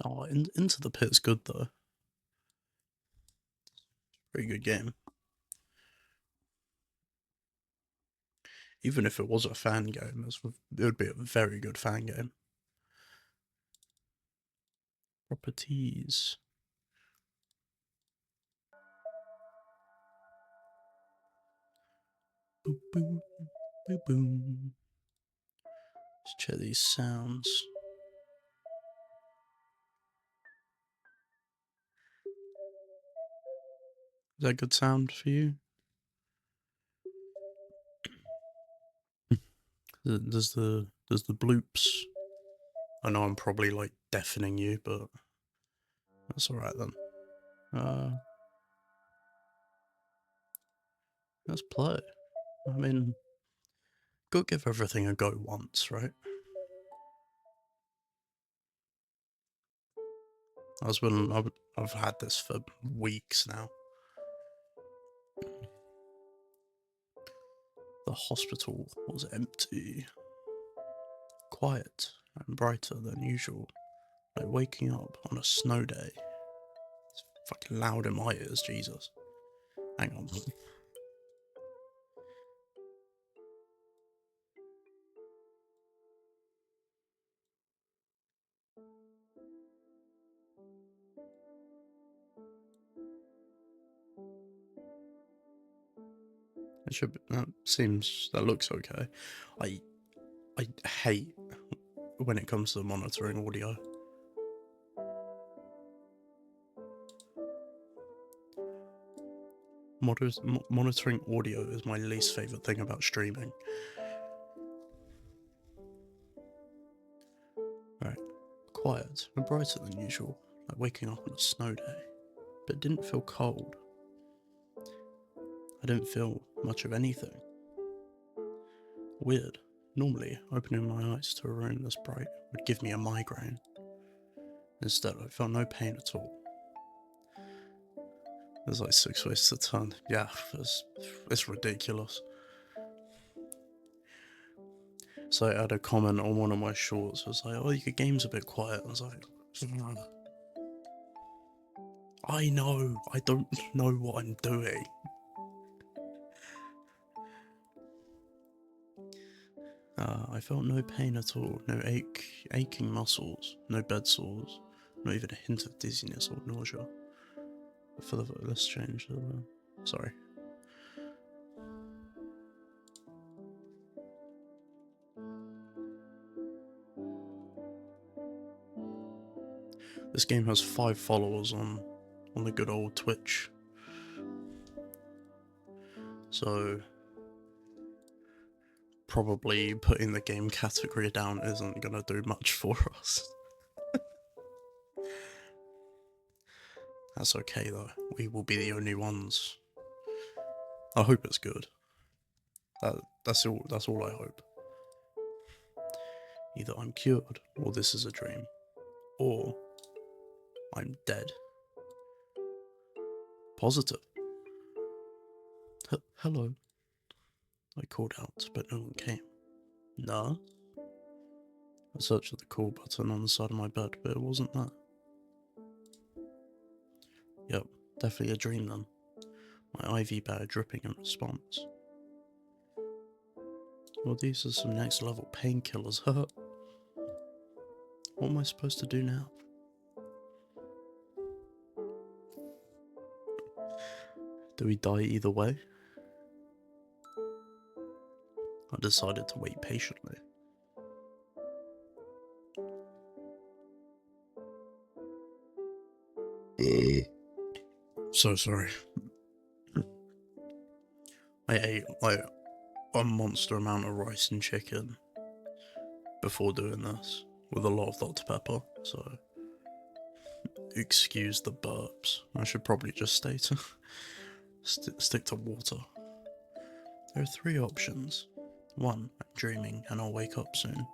Oh, Into the Pit's good though. Very good game. Even if it was a fan game, it would be a very good fan game. Properties. Boop, boop, boop, boom. Let's check these sounds. Is that good sound for you? Does the bloops? I know I'm probably like deafening you, but that's alright then. Let's play. I mean, go give everything a go once, right? I've had this for weeks now. The hospital was empty, quiet and brighter than usual, like waking up on a snow day. It's fucking loud in my ears, Jesus. Hang on. That looks okay. I hate when it comes to monitoring audio. Monitoring audio is my least favourite thing about streaming. Right, quiet and brighter than usual, like waking up on a snow day, but it didn't feel cold. I didn't feel much of anything. Weird. Normally, opening my eyes to a room this bright would give me a migraine. Instead, I felt no pain at all. There's like 6 ways to turn. Yeah, it's ridiculous. So I had a comment on one of my shorts. It was like, oh, your game's a bit quiet. I was like, I know. I don't know what I'm doing. I felt no pain at all. No aching muscles. No bed sores. Not even a hint of dizziness or nausea. Let's change the... Sorry. This game has 5 followers on the good old Twitch. So probably putting the game category down isn't gonna do much for us. That's okay though. We will be the only ones. I hope it's good. That's all I hope. Either I'm cured, or this is a dream, or I'm dead. Positive. Hello. I called out, but no one came. Nah? I searched the call button on the side of my bed, but it wasn't there. Yep, definitely a dream then. My IV bag dripping in response. Well, these are some next level painkillers, huh? What am I supposed to do now? Do we die either way? I decided to wait patiently. So sorry. I ate like a monster amount of rice and chicken before doing this, with a lot of Dr. Pepper, so excuse the burps. I should probably just stay to stick to water. There are 3 options. 1, I'm dreaming and I'll wake up soon.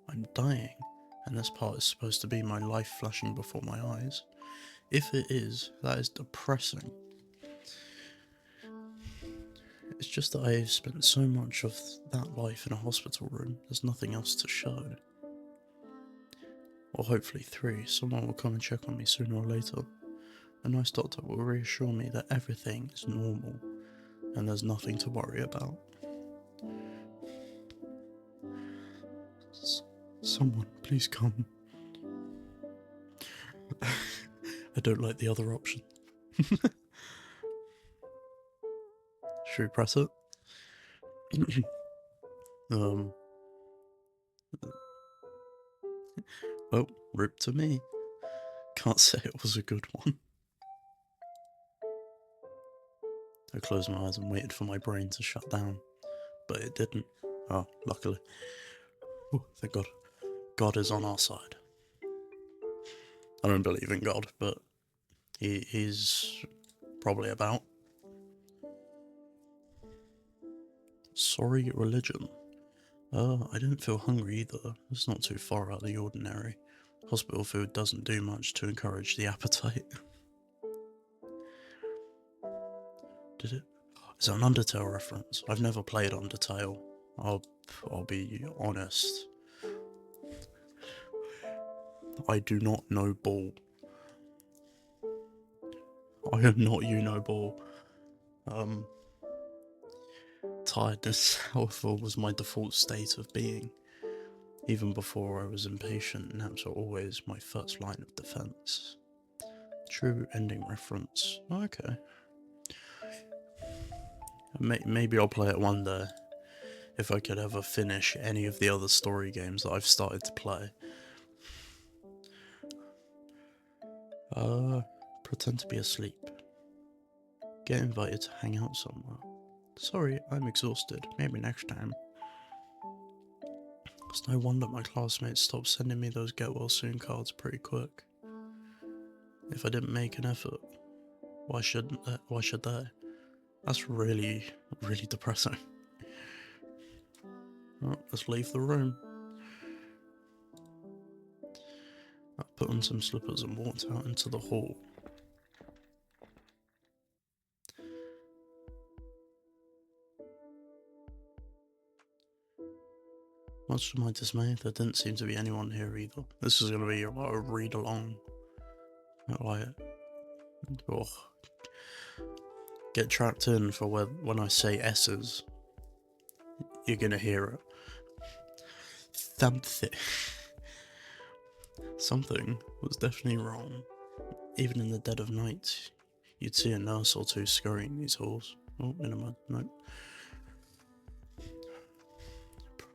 I'm dying, and this part is supposed to be my life flashing before my eyes. If it is, that is depressing. It's just that I've spent so much of that life in a hospital room, there's nothing else to show. Or hopefully 3. Someone will come and check on me sooner or later. A nice doctor will reassure me that everything is normal and there's nothing to worry about. Someone, please come. I don't like the other option. Should we press it? Oh, rip to me. Can't say it was a good one. I closed my eyes and waited for my brain to shut down, but it didn't. Oh, luckily. Oh, thank God. God is on our side. I don't believe in God, but he's probably about. Sorry, religion. I didn't feel hungry either. It's not too far out of the ordinary. Hospital food doesn't do much to encourage the appetite. Did it? It's an Undertale reference. I've never played Undertale. I'll be honest. I do not know ball. I am not ball. Tiredness, however, was my default state of being. Even before I was impatient, naps were always my first line of defense. True ending reference. Okay. Maybe I'll play it one day. If I could ever finish any of the other story games that I've started to play. Pretend to be asleep. Get invited to hang out somewhere. Sorry, I'm exhausted. Maybe next time. It's no wonder my classmates stopped sending me those get well soon cards pretty quick. If I didn't make an effort, why should they? That's really, really depressing. Well, let's leave the room. I put on some slippers and walked out into the hall. Much to my dismay, there didn't seem to be anyone here either. This is going to be a read along. Like, oh, get trapped in for when I say S's. You're going to hear it. Something was definitely wrong. Even in the dead of night, you'd see a nurse or two scurrying these halls. Oh, in a minute, no.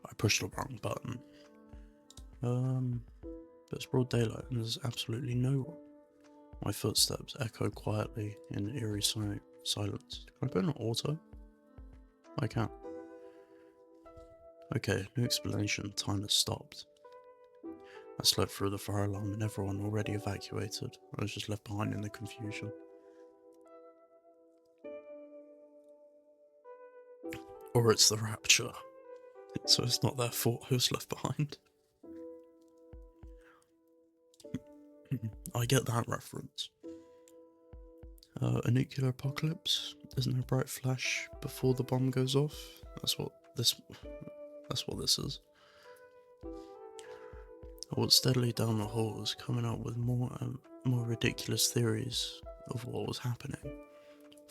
I pushed the wrong button. But it's broad daylight and there's absolutely no one. My footsteps echo quietly in eerie silence. Can I put in auto? I can. Okay, no explanation, time has stopped. I slept through the fire alarm and everyone already evacuated. I was just left behind in the confusion. Or it's the rapture. So it's not their fault I was left behind. I get that reference. A nuclear apocalypse? Isn't there a bright flash before the bomb goes off? That's what this is. I walked steadily down the halls, coming up with more ridiculous theories of what was happening.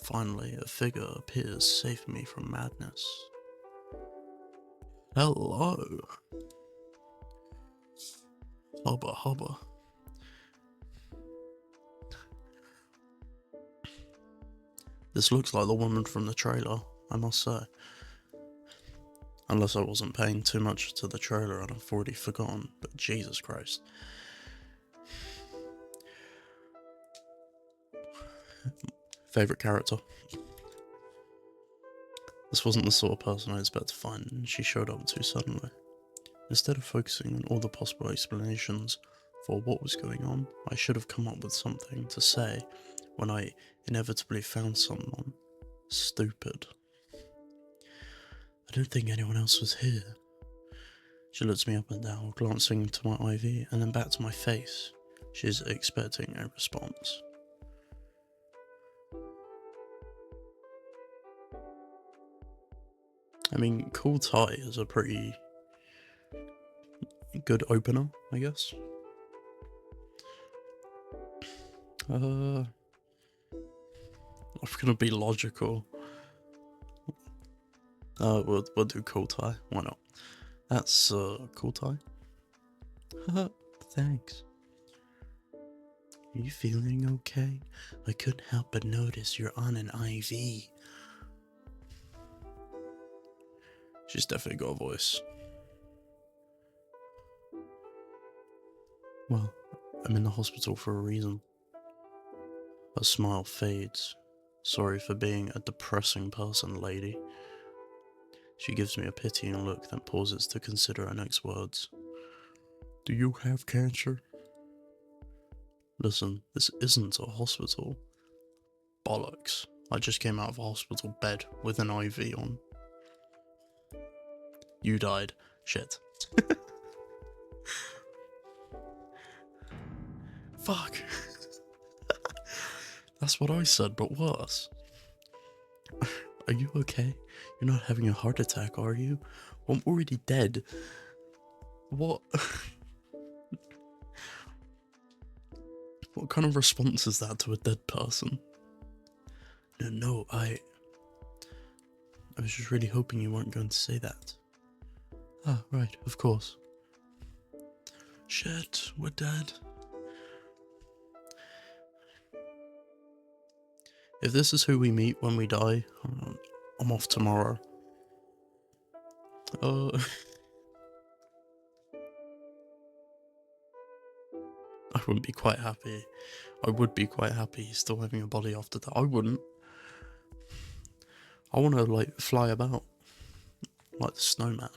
Finally, a figure appears, saving me from madness. Hello. Hubba hubba. This looks like the woman from the trailer, I must say. Unless I wasn't paying too much to the trailer and I've already forgotten, but Jesus Christ. Favourite character? This wasn't the sort of person I expected to find, and she showed up too suddenly. Instead of focusing on all the possible explanations for what was going on, I should have come up with something to say when I inevitably found someone stupid. I don't think anyone else was here. She looks me up and down, glancing to my IV and then back to my face. She's expecting a response. I mean, cool tie is a pretty good opener, I guess. I'm gonna be logical. We'll do cool tie. Why not? That's cool tie. Thanks. Are you feeling okay? I couldn't help but notice you're on an IV. She's definitely got a voice. Well, I'm in the hospital for a reason. Her smile fades. Sorry for being a depressing person, lady. She gives me a pitying look, then pauses to consider her next words. Do you have cancer? Listen, this isn't a hospital. Bollocks. I just came out of a hospital bed with an IV on. You died. Shit. Fuck. That's what I said, but worse. Are you okay? You're not having a heart attack, are you? Well, I'm already dead. What? What kind of response is that to a dead person? No, I was just really hoping you weren't going to say that. Ah, right, of course. Shit, we're dead. If this is who we meet when we die, I'm off tomorrow. I wouldn't be quite happy. I would be quite happy still having a body after that. I wouldn't. I want to, like, fly about. Like the snowman.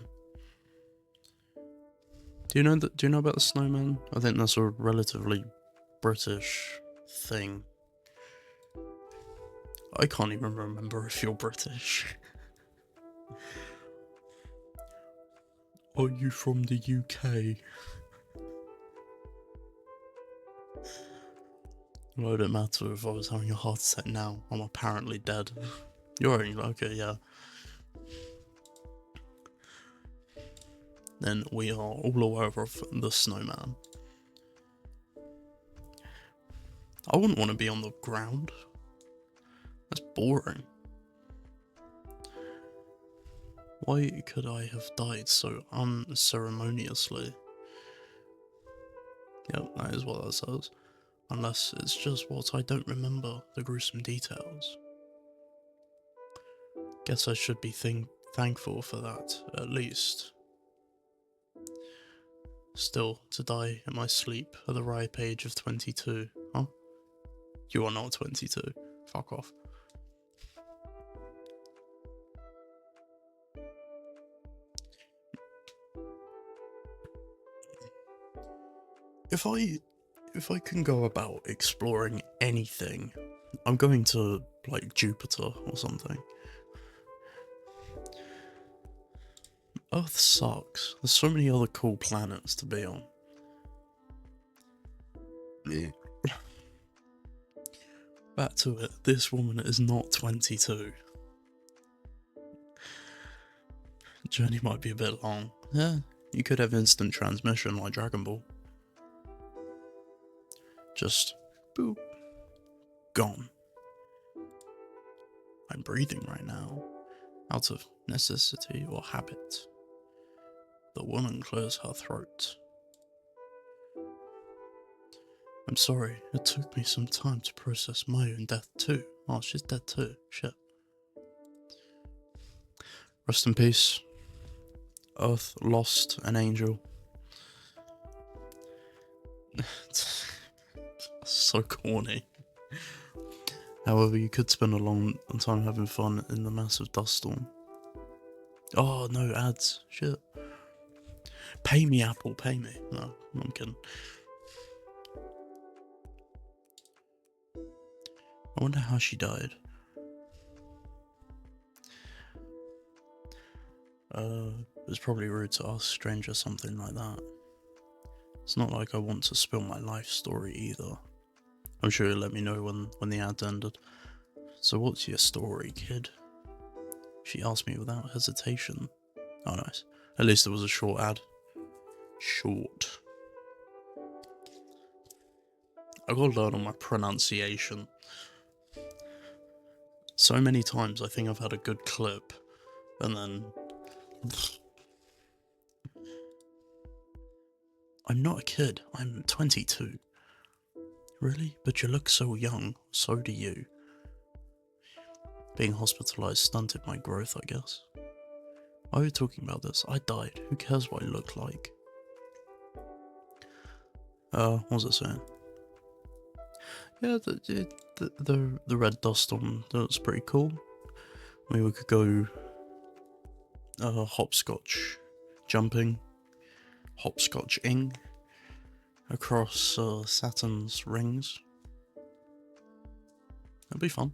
Do you know about the snowman? I think that's a relatively British thing. I can't even remember if you're British. Are you from the UK? Well, it don't matter if I was having a heart attack now. I'm apparently dead. You're only okay, yeah. Then we are all aware of the snowman. I wouldn't want to be on the ground. That's boring. Why could I have died so unceremoniously? Yep, that is what that says. Unless it's just what I don't remember, the gruesome details. Guess I should be thankful for that, at least. Still, to die in my sleep at the ripe age of 22. Huh? You are not 22. Fuck off. If I can go about exploring anything, I'm going to, like, Jupiter or something. Earth sucks. There's so many other cool planets to be on. Back to it, this woman is not 22. The journey might be a bit long. Yeah, you could have instant transmission like Dragon Ball. Just boop. Gone. I'm breathing right now, out of necessity or habit. The woman clears her throat. I'm sorry, it took me some time to process my own death too. Oh, she's dead too. Shit. Rest in peace. Earth lost an angel. So corny. However, you could spend a long time having fun in the massive dust storm. Oh, no ads. Shit. Pay me, Apple, pay me. No, I'm kidding. I wonder how she died. It was probably rude to ask strangers something like that. It's not like I want to spill my life story either. I'm sure you'll let me know when the ad ended. So what's your story, kid? She asked me without hesitation. Oh, nice. At least it was a short ad. Short. I gotta learn on my pronunciation. So many times I think I've had a good clip, and then I'm not a kid. I'm 22. Really? But you look so young. So do you. Being hospitalized stunted my growth, I guess. Why are we talking about this? I died. Who cares what I look like? What was it saying? Yeah, the red dust on that's pretty cool. Maybe we could go hopscotch jumping, hopscotching across Saturn's rings. That'd be fun.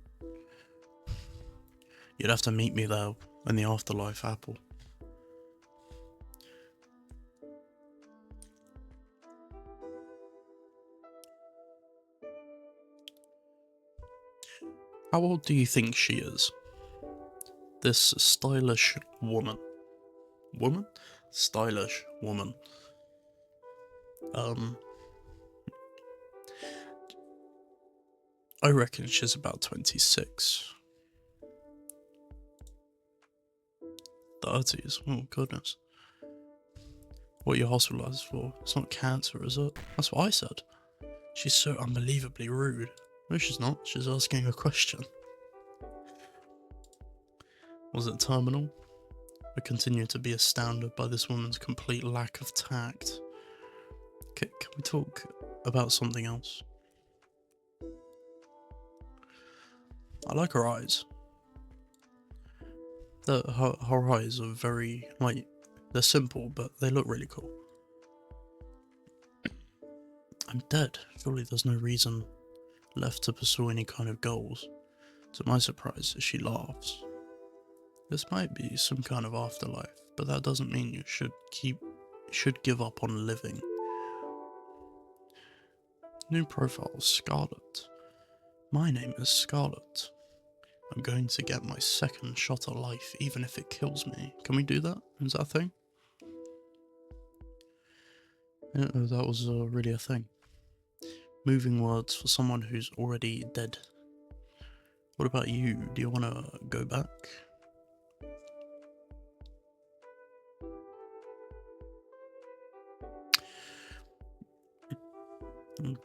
You'd have to meet me there in the afterlife, Apple. How old do you think she is? This stylish woman. Woman? Stylish woman. I reckon she's about 26. 30s. Oh, goodness. What are you hospitalized for? It's not cancer, is it? That's what I said. She's so unbelievably rude. No, she's not. She's asking a question. Was it terminal? I continue to be astounded by this woman's complete lack of tact. Can we talk about something else? I like her eyes. Her eyes are very, like, they're simple, but they look really cool. I'm dead. Surely there's no reason left to pursue any kind of goals. To my surprise, she laughs. This might be some kind of afterlife, but that doesn't mean you should give up on living. New profile, Scarlet. My name is Scarlet. I'm going to get my second shot at life, even if it kills me. Can we do that? Is that a thing? Yeah, that was really a thing. Moving words for someone who's already dead. What about you? Do you want to go back?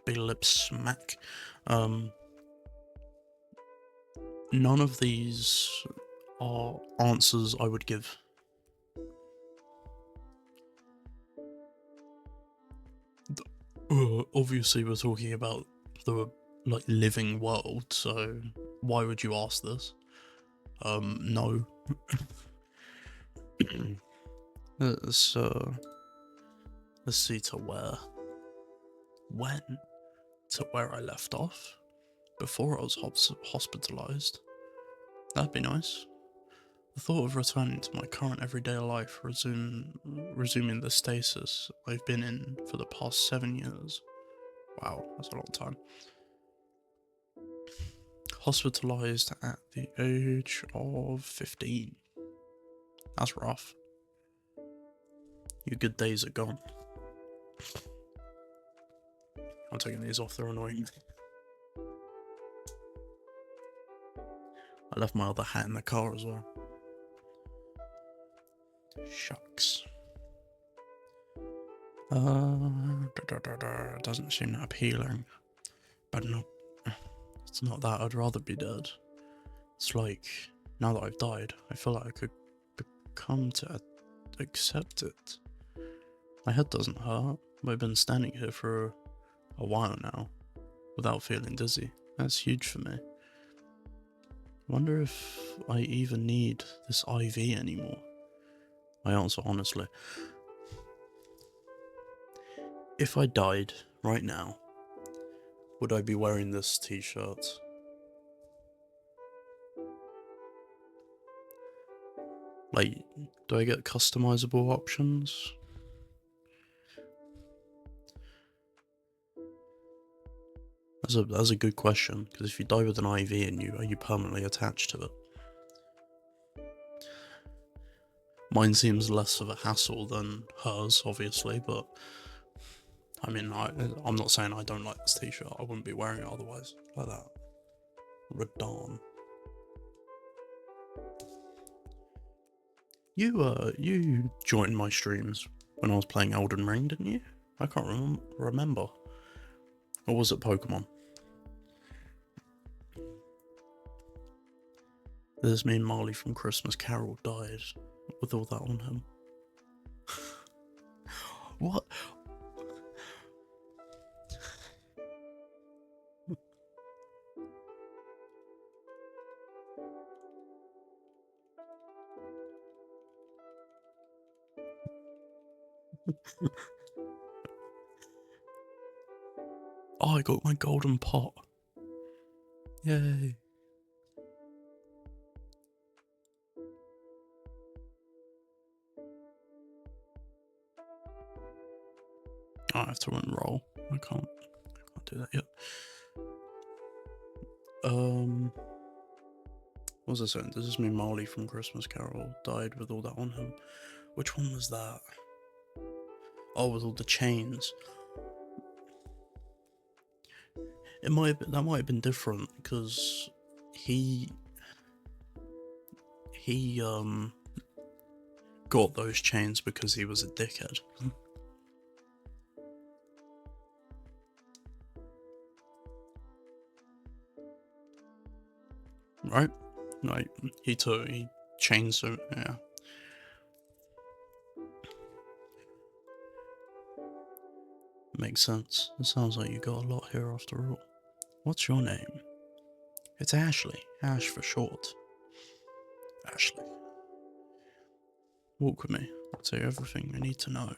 Big lip smack. None of these are answers I would give. Obviously we're talking about the, like, living world, so why would you ask this? No. Let's see to where. When? To where I left off? Before I was hospitalized. That'd be nice. The thought of returning to my current everyday life, resuming the stasis I've been in for the past 7 years. Wow, that's a long time. Hospitalized at the age of 15. That's rough. Your good days are gone. I'm taking these off, they're annoying. I left my other hat in the car as well. Shucks. Doesn't seem that appealing. But no, it's not that. I'd rather be dead. It's like, now that I've died, I feel like I could come to accept it. My head doesn't hurt. I've been standing here for a while now, without feeling dizzy. That's huge for me. Wonder if I even need this IV anymore. I answer honestly. If I died right now, would I be wearing this t-shirt? Like, do I get customizable options? That's a good question, because if you die with an IV in you, are you permanently attached to it? Mine seems less of a hassle than hers, obviously, but I mean, I'm not saying I don't like this t-shirt. I wouldn't be wearing it otherwise. Like that. Radahn. You joined my streams when I was playing Elden Ring, didn't you? I can't remember. Or was it Pokemon? There's me and Marley from Christmas Carol died with all that on him. What? Oh, I got my golden pot. Yay. I have to enroll. I can't do that yet. What was I saying? This is me, Marley from Christmas Carol, died with all that on him. Which one was that? Oh, with all the chains. That might have been different because he got those chains because he was a dickhead. Right? Right. He chained so yeah. Makes sense. It sounds like you got a lot here after all. What's your name? It's Ashley. Ash for short. Ashley. Walk with me. I'll tell you everything you need to know.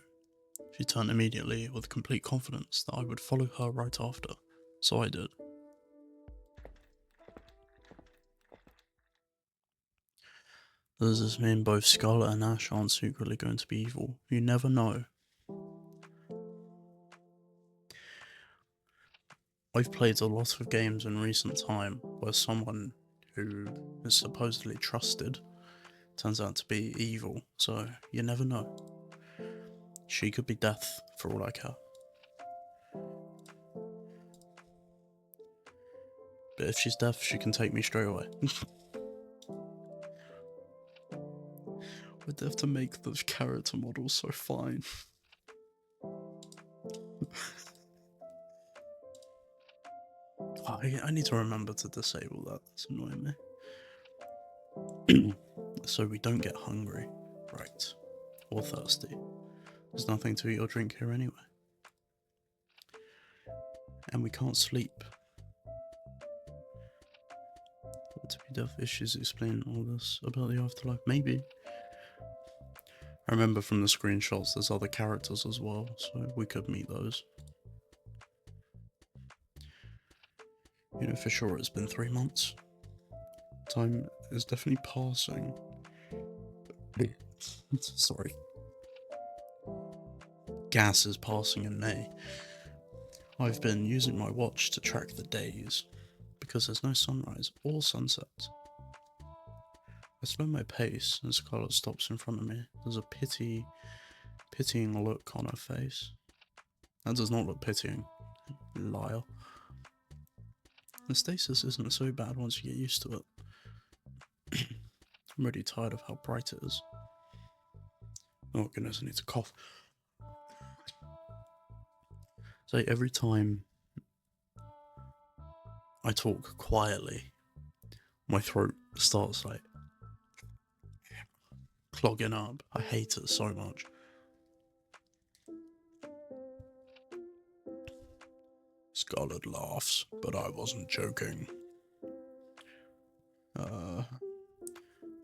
She turned immediately with complete confidence that I would follow her right after. So I did. Does this mean both Scarlet and Ash aren't secretly going to be evil? You never know. I've played a lot of games in recent time where someone who is supposedly trusted turns out to be evil, so you never know. She could be death for all I care. But if she's deaf, she can take me straight away. We'd have to make the character model so fine. I need to remember to disable that. That's annoying me. So we don't get hungry, right? Or thirsty. There's nothing to eat or drink here anyway. And we can't sleep. To be deaf issues explain all this about the afterlife. Maybe. I remember from the screenshots there's other characters as well, so we could meet those. You know for sure it's been 3 months. Time is definitely passing. Sorry. Gas is passing in May. I've been using my watch to track the days, because there's no sunrise or sunset. I slow my pace and Scarlet stops in front of me. There's a pitying look on her face. That does not look pitying, liar. The stasis isn't so bad once you get used to it. I'm really tired of how bright it is. Oh goodness, I need to cough. So every time I talk quietly, my throat starts like clogging up. I hate it so much. Scarlet laughs, but I wasn't joking.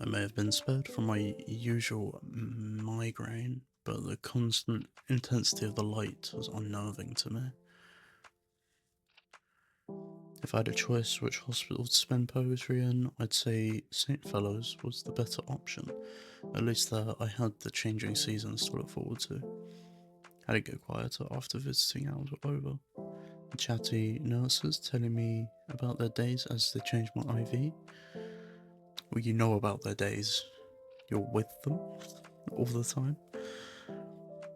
I may have been spared from my usual migraine, but the constant intensity of the light was unnerving to me. If I had a choice which hospital to spend poetry in, I'd say St. Fellows was the better option. At least there I had the changing seasons to look forward to. Had it get quieter after visiting hours were over. The chatty nurses telling me about their days as they changed my IV. Well, you know about their days. You're with them all the time.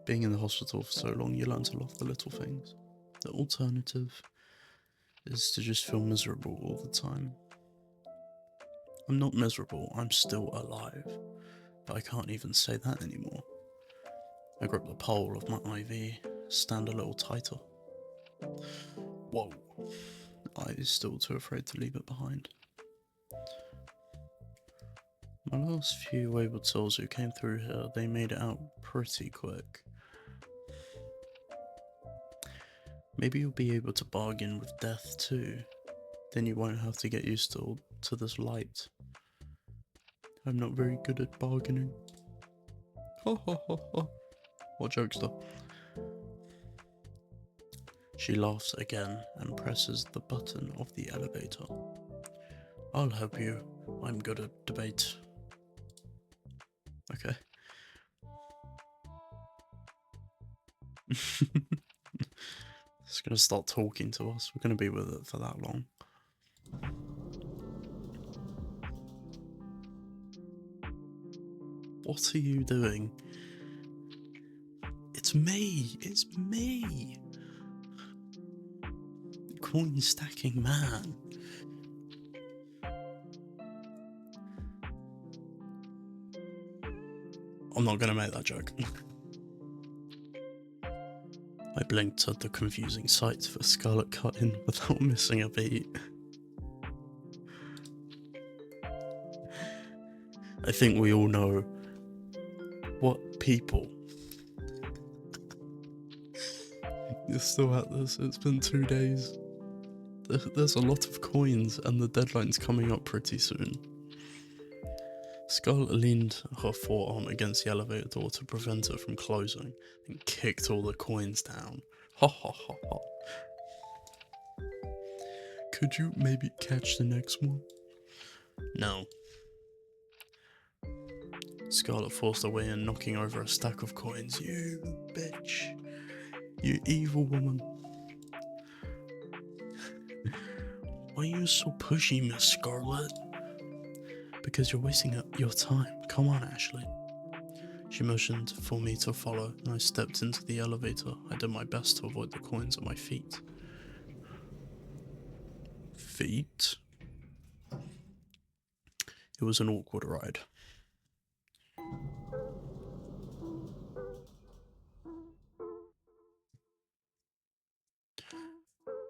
Being in the hospital for so long, you learn to love the little things. The alternative is to just feel miserable all the time. I'm not miserable, I'm still alive. But I can't even say that anymore. I grip the pole of my IV, stand a little tighter. Whoa. I'm still too afraid to leave it behind. My last few wayward souls who came through here, they made it out pretty quick. Maybe you'll be able to bargain with death too. Then you won't have to get used to this light. I'm not very good at bargaining. Ho ho ho ho. What jokester. She laughs again and presses the button of the elevator. I'll help you. I'm good at debate. Okay. It's gonna start talking to us. We're gonna be with it for that long. What are you doing? It's me! It's me! Coin stacking man. I'm not gonna make that joke. I blinked at the confusing sight for Scarlet cut in without missing a beat. I think we all know what people. You're still at this, it's been 2 days. There's a lot of coins and the deadline's coming up pretty soon. Scarlet leaned her forearm against the elevator door to prevent it from closing and kicked all the coins down. Ha ha ha ha. Could you maybe catch the next one? No. Scarlet forced her way in, knocking over a stack of coins. You bitch. You evil woman. Why are you so pushy, Miss Scarlet? Because you're wasting your time. Come on, Ashley. She motioned for me to follow, and I stepped into the elevator. I did my best to avoid the coins at my feet. Feet? It was an awkward ride.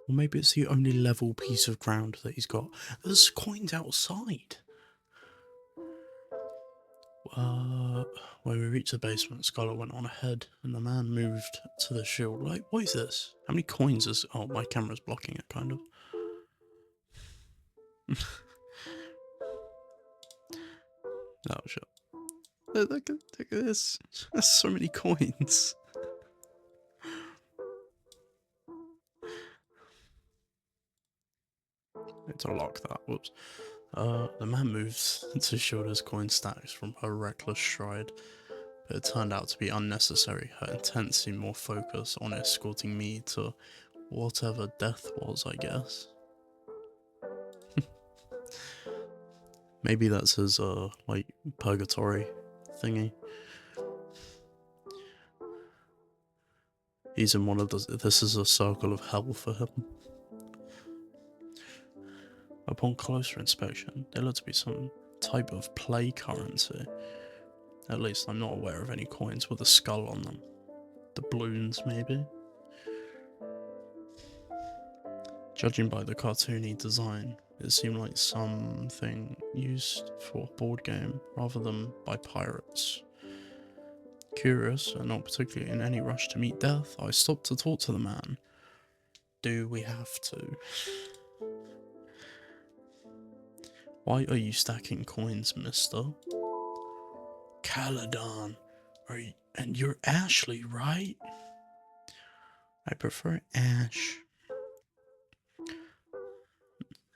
Or maybe it's the only level piece of ground that he's got. There's coins outside. When we reached the basement, Scarlet went on ahead, and the man moved to the shield. Like, what is this? How many coins is... Oh, my camera's blocking it, kind of. Oh, shit. Look at this. There's so many coins. Need to lock that. Whoops. The man moves to shield his coin stacks from her reckless stride, but it turned out to be unnecessary. Her intent seemed more focused on escorting me to whatever death was, I guess. Maybe that's his, like, purgatory thingy. He's in one of those. This is a circle of hell for him. Upon closer inspection, there looked to be some type of play currency. At least I'm not aware of any coins with a skull on them. Doubloons, maybe? Judging by the cartoony design, it seemed like something used for a board game rather than by pirates. Curious, and not particularly in any rush to meet death, I stopped to talk to the man. Do we have to? Why are you stacking coins, mister? Caladon, and you're Ashley, right? I prefer Ash.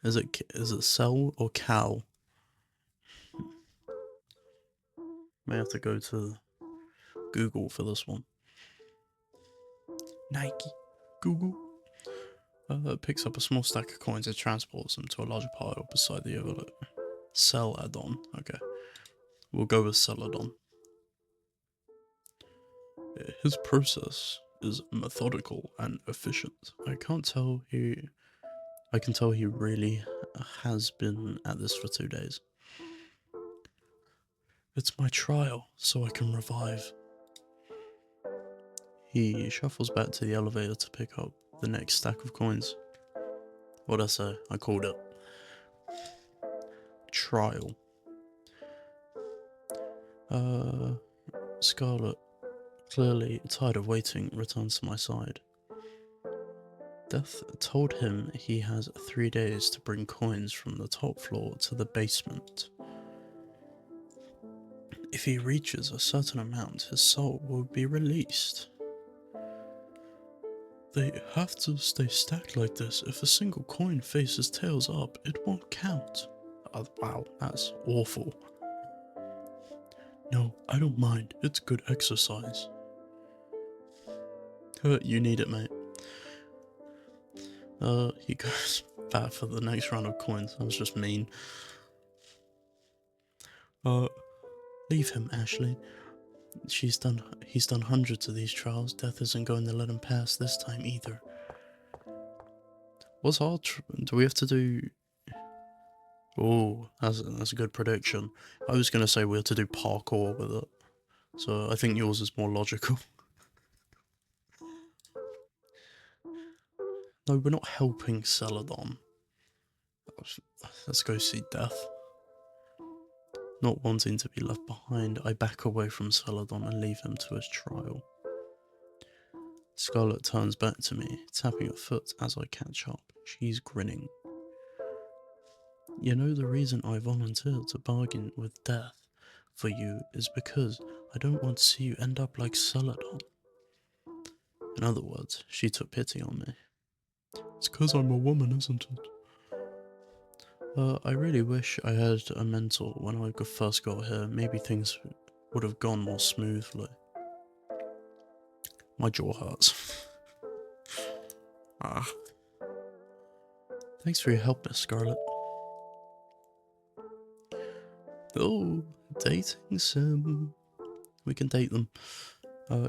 Is it Cell or Cal? May have to go to Google for this one. Nike. Google. It picks up a small stack of coins and transports them to a larger pile beside the overload. Celadon. Okay. We'll go with Celadon. His process is methodical and efficient. I can tell he really has been at this for 2 days. It's my trial, so I can revive. He shuffles back to the elevator to pick up the next stack of coins. What'd I say? I called it. Trial. Scarlet, clearly tired of waiting, returns to my side. Death told him he has 3 days to bring coins from the top floor to the basement. If he reaches a certain amount, his soul will be released. They have to stay stacked like this. If a single coin faces tails up, it won't count. Oh, wow, that's awful. No, I don't mind. It's good exercise. You need it, mate. He goes back for the next round of coins. That was just mean. Leave him, Ashley. He's done hundreds of these trials. Death isn't going to let him pass this time either. What's our do we have to do? Oh, that's a good prediction. I was gonna say we have to do parkour with it, so I think yours is more logical. No, we're not helping Celadon. Let's go see Death. Not wanting to be left behind, I back away from Celadon and leave him to his trial. Scarlet turns back to me, tapping her foot as I catch up. She's grinning. You know, the reason I volunteered to bargain with Death for you is because I don't want to see you end up like Celadon. In other words, she took pity on me. It's because I'm a woman, isn't it? I really wish I had a mentor when I first got here. Maybe things would have gone more smoothly. My jaw hurts. Thanks for your help, Miss Scarlet. Oh, dating sim. We can date them.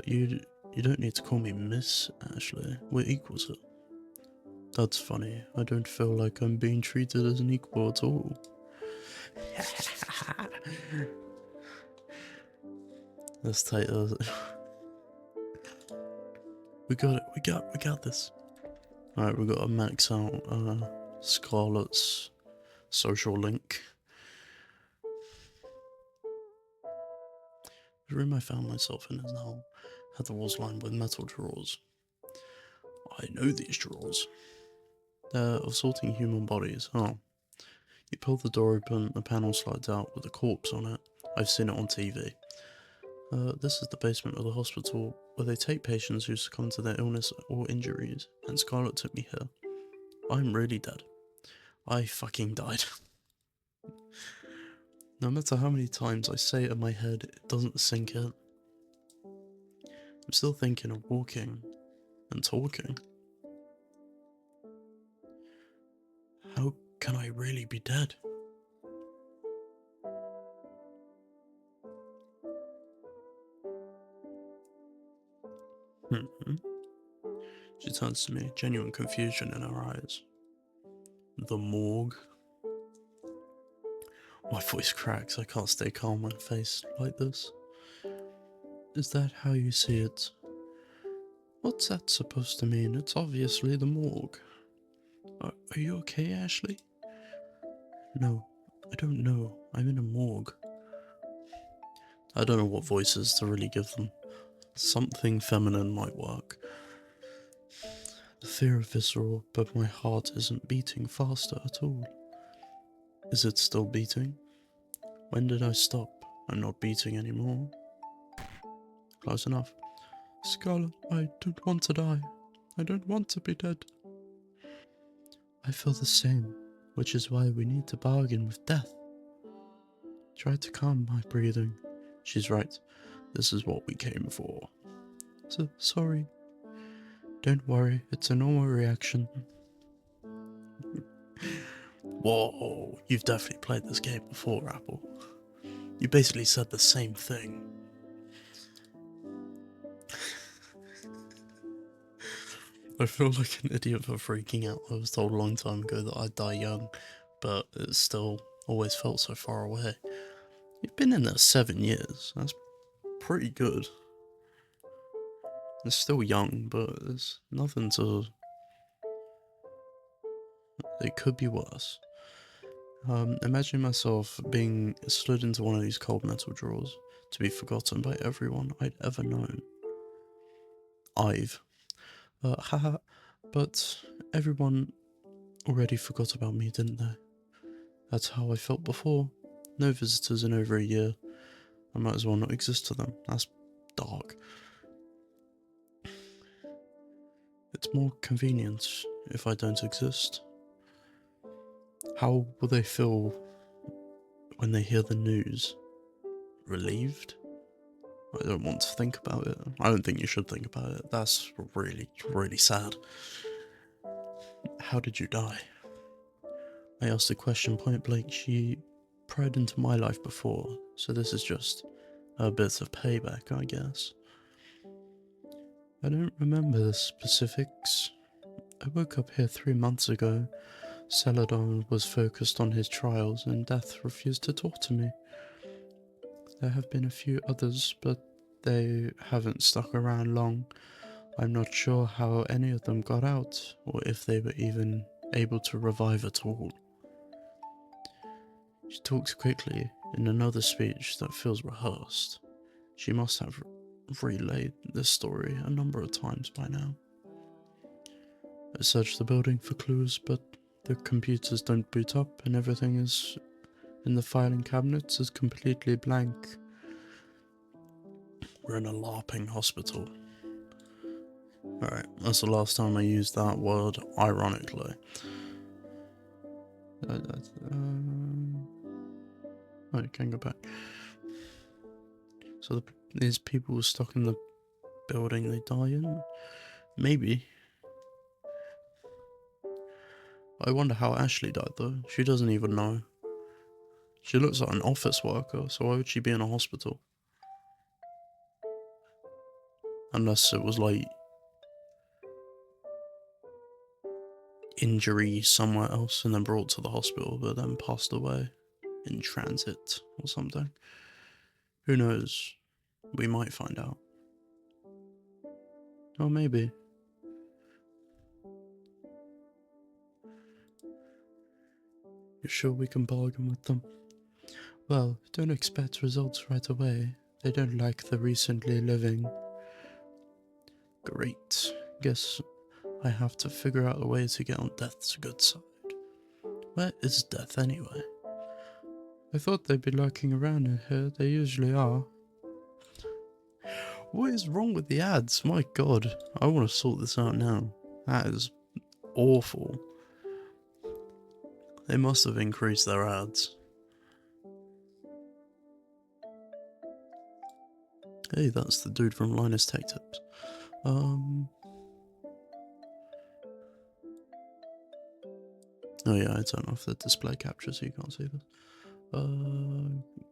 You don't need to call me Miss Ashley. We're equals here. That's funny. I don't feel like I'm being treated as an equal at all. Let's take We got it. We got this. Alright, we got to max out Scarlet's social link. The room I found myself in is now had the walls lined with metal drawers. I know these drawers. They're of sorting human bodies. Oh. You pull the door open, the panel slides out with a corpse on it. I've seen it on TV. This is the basement of the hospital where they take patients who succumb to their illness or injuries, and Scarlet took me here. I'm really dead. I fucking died. No matter how many times I say it in my head, it doesn't sink in. I'm still thinking of walking and talking. How can I really be dead? She turns to me, genuine confusion in her eyes. The morgue? My voice cracks, I can't stay calm when faced like this. Is that how you see it? What's that supposed to mean? It's obviously the morgue. Are you okay, Ashley? No, I don't know. I'm in a morgue. I don't know what voices to really give them. Something feminine might work. The fear is visceral, but my heart isn't beating faster at all. Is it still beating? When did I stop? I'm not beating anymore. Close enough. Scarlet, I don't want to die. I don't want to be dead. I feel the same, which is why we need to bargain with death. Try to calm my breathing. She's right. This is what we came for. Sorry. Don't worry, it's a normal reaction. Whoa, you've definitely played this game before, Apple. You basically said the same thing. I feel like an idiot for freaking out. I was told a long time ago that I'd die young, but it still always felt so far away. You've been in there 7 years. That's pretty good. It's still young, but there's nothing to... It could be worse. Imagine myself being slid into one of these cold metal drawers to be forgotten by everyone I'd ever known. Haha, but everyone already forgot about me, didn't they? That's how I felt before. No visitors in over a year. I might as well not exist to them. That's dark. It's more convenient if I don't exist. How will they feel when they hear the news? Relieved? I don't want to think about it. I don't think you should think about it. That's really, really sad. How did you die? I asked the question point blank. She pried into my life before, so this is just a bit of payback, I guess. I don't remember the specifics. I woke up here 3 months ago. Celadon was focused on his trials, and Death refused to talk to me. There have been a few others, but they haven't stuck around long. I'm not sure how any of them got out, or if they were even able to revive at all. She talks quickly in another speech that feels rehearsed. She must have relayed this story a number of times by now. I searched the building for clues, but the computers don't boot up and everything is in the filing cabinets is completely blank. We're in a LARPing hospital. Alright, that's the last time I used that word ironically. Oh, you can go back. So these people stuck in the building they die in? Maybe. I wonder how Ashley died though. She doesn't even know. She looks like an office worker, so why would she be in a hospital? Unless it was like injury somewhere else and then brought to the hospital but then passed away in transit or something. Who knows? We might find out. Or maybe. You're sure we can bargain with them? Well, don't expect results right away. They don't like the recently living. Great. Guess I have to figure out a way to get on Death's good side. Where is Death anyway? I thought they'd be lurking around in here. They usually are. What is wrong with the ads? My god. I want to sort this out now. That is awful. They must have increased their ads. Hey, that's the dude from Linus Tech Tips. Oh yeah, I turned off the display capture so you can't see this.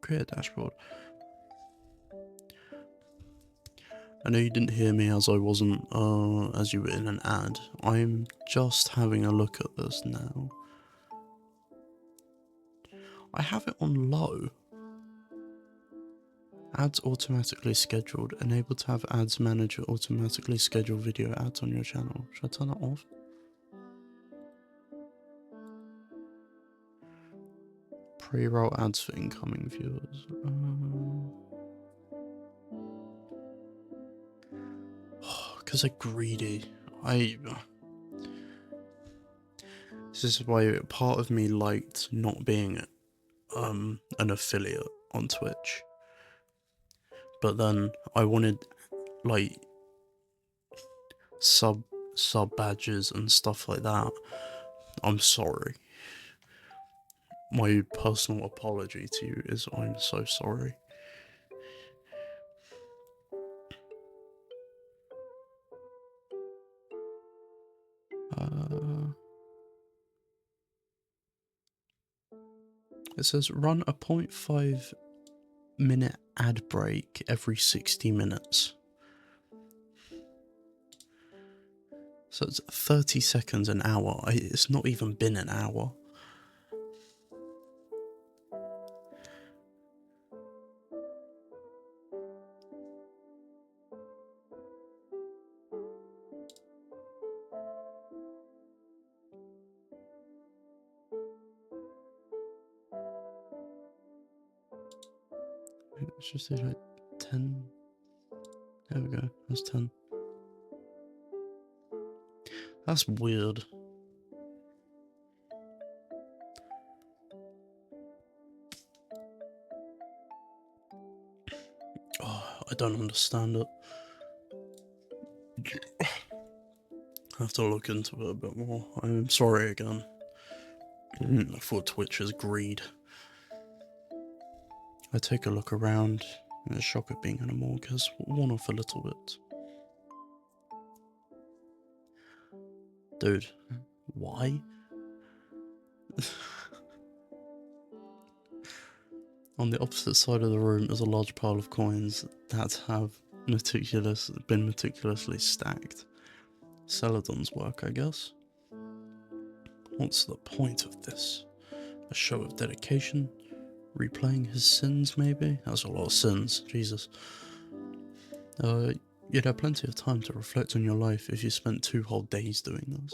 Create a dashboard. I know you didn't hear me as I wasn't, as you were in an ad. I'm just having a look at this now. I have it on low. Ads automatically scheduled. Enable to have ads manager automatically schedule video ads on your channel. Should I turn that off? Pre-roll ads for incoming viewers. Because they're greedy. This is why part of me liked not being an affiliate on Twitch. But then I wanted like sub badges and stuff like that. I'm sorry. My personal apology to you is I'm so sorry. It says run a 0.5 minute ad break every 60 minutes. So it's 30 seconds an hour. It's not even been an hour. Let's just do like 10. There we go. That's 10. That's weird. Oh, I don't understand it. I have to look into it a bit more. I'm sorry again. I thought Twitch is greed. I take a look around and the shock of being in a morgue has worn off a little bit. Dude, why? On the opposite side of the room is a large pile of coins that have been meticulously stacked. Celadon's work, I guess. What's the point of this? A show of dedication? Replaying his sins, maybe? That's a lot of sins, Jesus. You'd have plenty of time to reflect on your life if you spent 2 whole days doing this.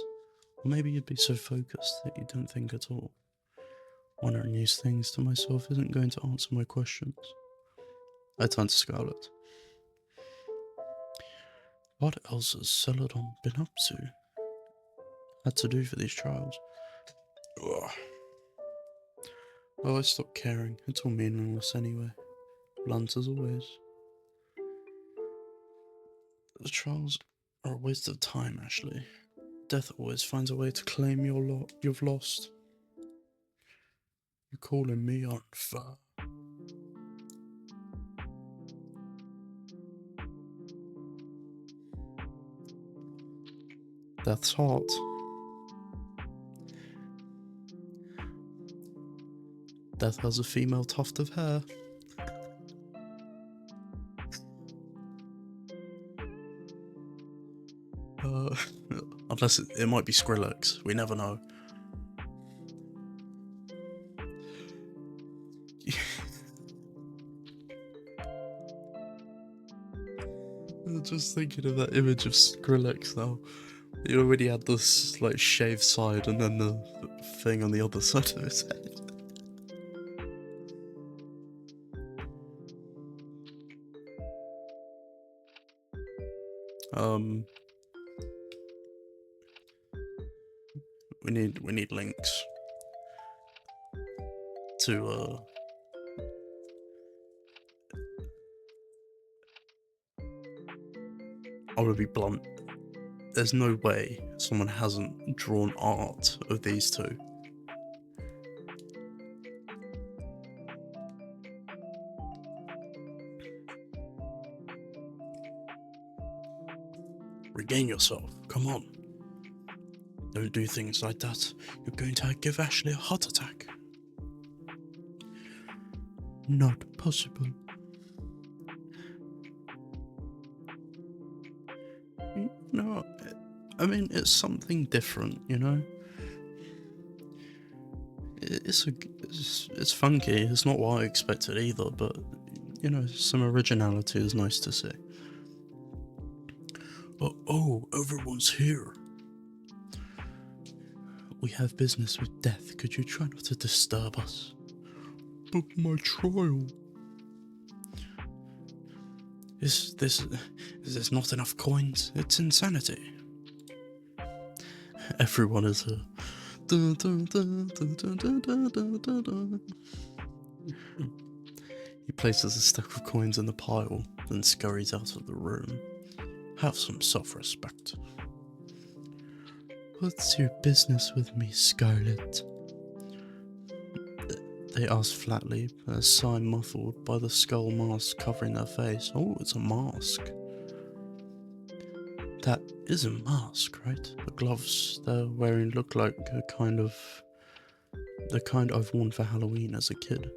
Or maybe you'd be so focused that you don't think at all. Wondering these things to myself isn't going to answer my questions. I turn to Scarlet. What else has Celadon been up to? Had to do for these trials? Ugh. Well, I stopped caring. It's all meaningless anyway. Blunt as always. The trials are a waste of time, Ashley. Death always finds a way to claim your lot you've lost. You're calling me unfair. Death's hot. Death has a female tuft of hair. Unless it might be Skrillex. We never know. Just thinking of that image of Skrillex now. You know when he had this like shaved side and then the thing on the other side of his head. We need links to I'm gonna be blunt. There's no way someone hasn't drawn art of these two. Regain yourself. Come on. Don't do things like that. You're going to give Ashley a heart attack. Not possible. No, I mean, it's something different, you know? It's funky. It's not what I expected either, but, you know, some originality is nice to see. Oh, everyone's here. We have business with death. Could you try not to disturb us? But my trial. Is there's not enough coins? It's insanity. Everyone is here. He places a stack of coins in the pile, then scurries out of the room. Have some self-respect. What's your business with me, Scarlet? They ask flatly, a sigh muffled by the skull mask covering their face. Oh, it's a mask. That is a mask, right? The gloves they're wearing look like the kind I've worn for Halloween as a kid.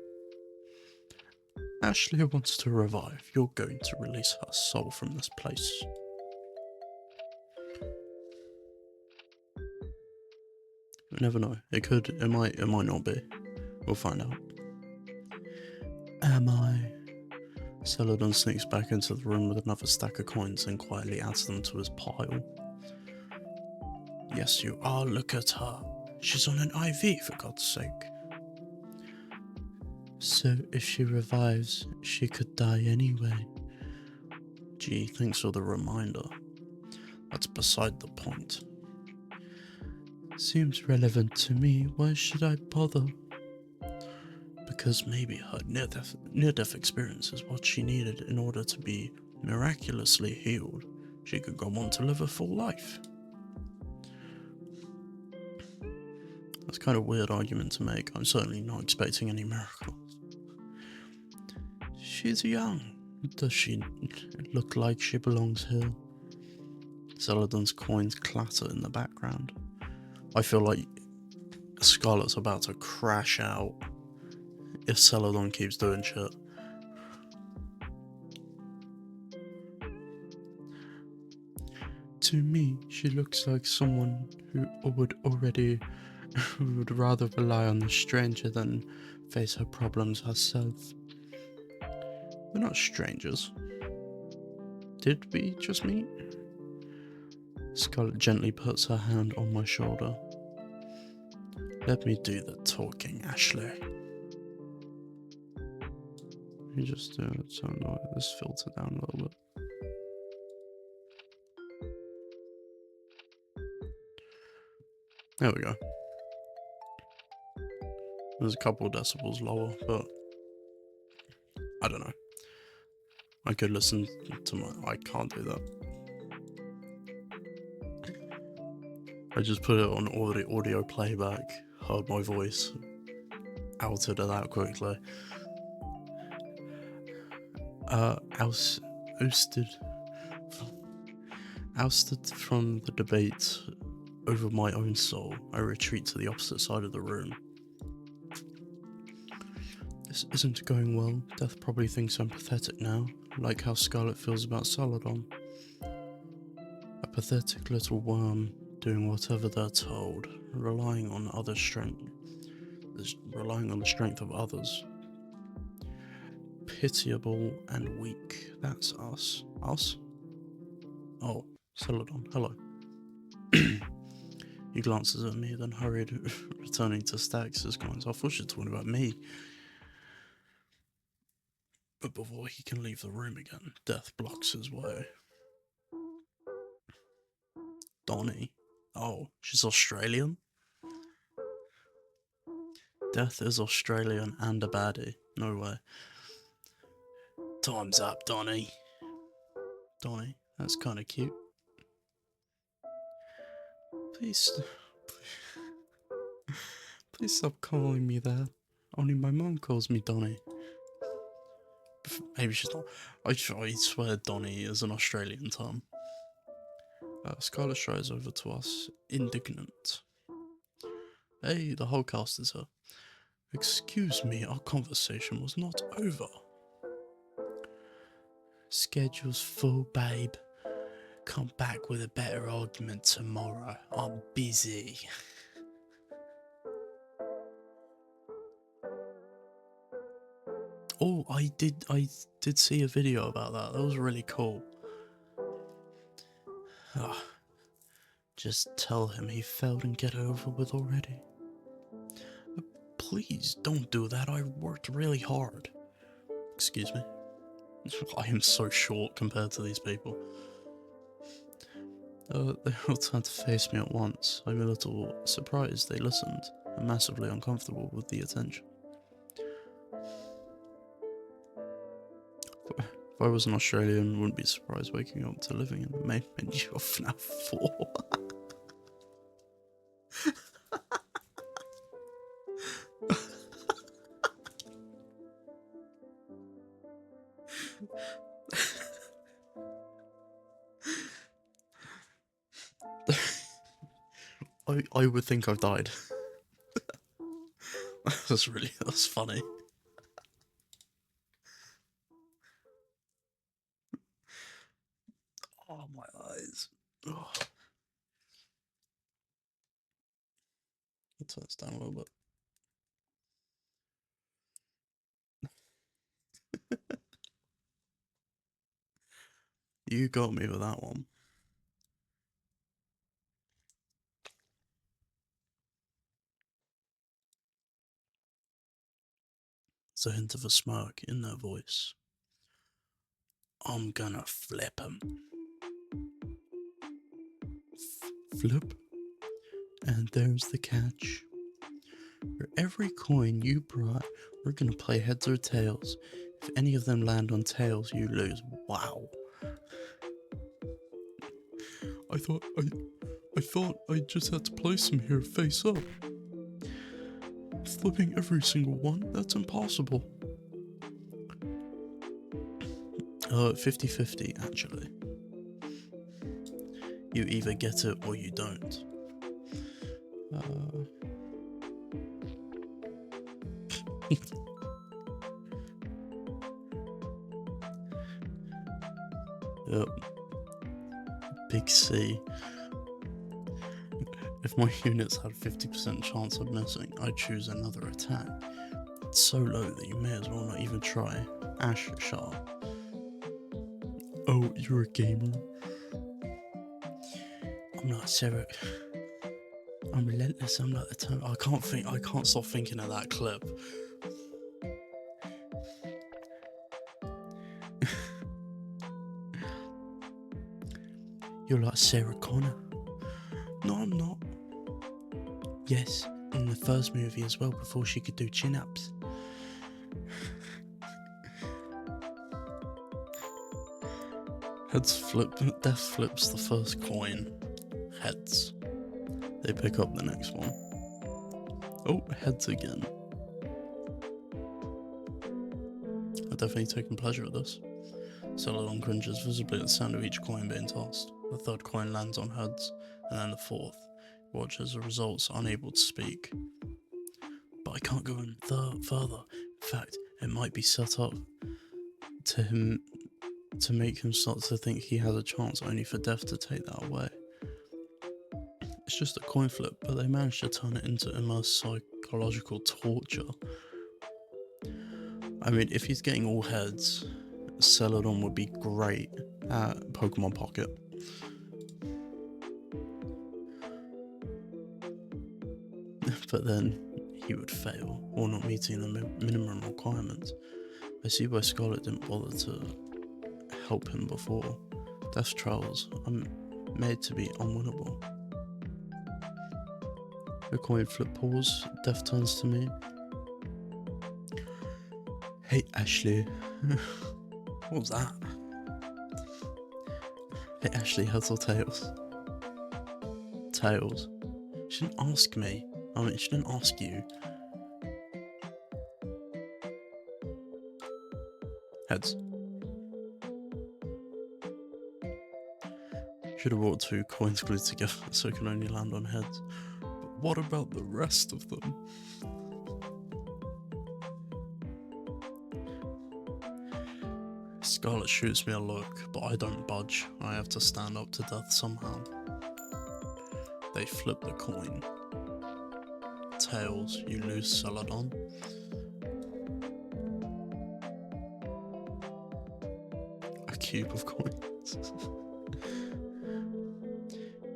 Ashley wants to revive. You're going to release her soul from this place. never know. It might not be. We'll find out. Am I? Celadon sneaks back into the room with another stack of coins and quietly adds them to his pile. Yes, you are. Look at her. She's on an IV, for God's sake. So if she revives, she could die anyway. Gee, thanks for the reminder. That's beside the point. Seems relevant to me. Why should I bother? Because maybe her near-death experience is what she needed in order to be miraculously healed. She could go on to live a full life. That's kind of a weird argument to make. I'm certainly not expecting any miracles. She's young. Does she look like she belongs here? Celadon's coins clatter in the background. I feel like Scarlet's about to crash out if Celadon keeps doing shit. To me, she looks like someone who would rather rely on a stranger than face her problems herself. We're not strangers. Did we just meet? Scarlet gently puts her hand on my shoulder. Let me do the talking, Ashley. You just turn this filter down a little bit. There we go. There's a couple of decibels lower, but I don't know. I could listen to I can't do that. I just put it on audio playback, heard my voice, outed it out quickly. Ousted from the debate over my own soul, I retreat to the opposite side of the room. This isn't going well. Death probably thinks I'm pathetic now, like how Scarlet feels about Celadon. A pathetic little worm doing whatever they're told, relying on the strength of others. Pitiable and weak. That's us. Us? Oh, Celadon, hello. He glances at me, then hurried, returning to Stax's coins. I thought she was talking about me. But before he can leave the room again, Death blocks his way. Donnie? Oh, she's Australian? Death is Australian and a baddie. No way. Time's up, Donnie. Donnie, that's kind of cute. Please stop calling me that. Only my mom calls me Donnie. Maybe she's not. I swear Donnie is an Australian term. Scarlet strides over to us, indignant. Hey, the whole cast is here. Excuse me, our conversation was not over. Schedule's full, babe. Come back with a better argument tomorrow. I'm busy. Oh, I did see a video about that. That was really cool. Just tell him he failed and get it over with already. Please don't do that. I worked really hard. Excuse me. I am so short compared to these people. They all turned to face me at once. I'm a little surprised they listened, and massively uncomfortable with the attention. If I was an Australian, wouldn't be surprised waking up to living in the main menu of FNAF 4. I would think I've died. That's funny. Oh, my eyes. Oh. turn this down a little bit. You got me with that one. There's a hint of a smirk in their voice. I'm gonna flip him. Flip? And there's the catch. For every coin you brought, we're gonna play heads or tails. If any of them land on tails, you lose. Wow. I thought I just had to place them here face up. Flipping every single one? That's impossible. 50-50 actually. You either get it or you don't. Yep. Big C. If my units had 50% chance of missing, I'd choose another attack. It's so low that you may as well not even try. Ash Shah. Oh, you're a gamer? I'm not Sarah. I'm relentless, I'm like the time. I can't stop thinking of that clip. You're like Sarah Connor. No, I'm not. Yes, in the first movie as well, before she could do chin-ups. Heads flip. Death flips the first coin. Heads. They pick up the next one. Oh, heads again. I've definitely taken pleasure at this. Celadon cringes visibly at the sound of each coin being tossed. The third coin lands on heads, and then the fourth. Watches the results, unable to speak. But I can't go in further. In fact, it might be set up to him to make him start to think he has a chance, only for Death to take that away. It's just a coin flip, but they managed to turn it into immense psychological torture. I mean, if he's getting all heads, Celadon would be great at Pokemon Pocket. But then he would fail, or not meeting the minimum requirements. I see why Scarlet didn't bother to help him before. Death's trials are made to be unwinnable. The coin flip pause. Death turns to me. Hey Ashley. What was that? Hey Ashley, heads or tails? Tails. She didn't ask me. I mean, she didn't ask you. Heads. Should have brought 2 coins glued together so it can only land on heads. But what about the rest of them? Scarlet shoots me a look, but I don't budge. I have to stand up to Death somehow. They flip the coin. Tails, you lose Celadon. A cube of coins.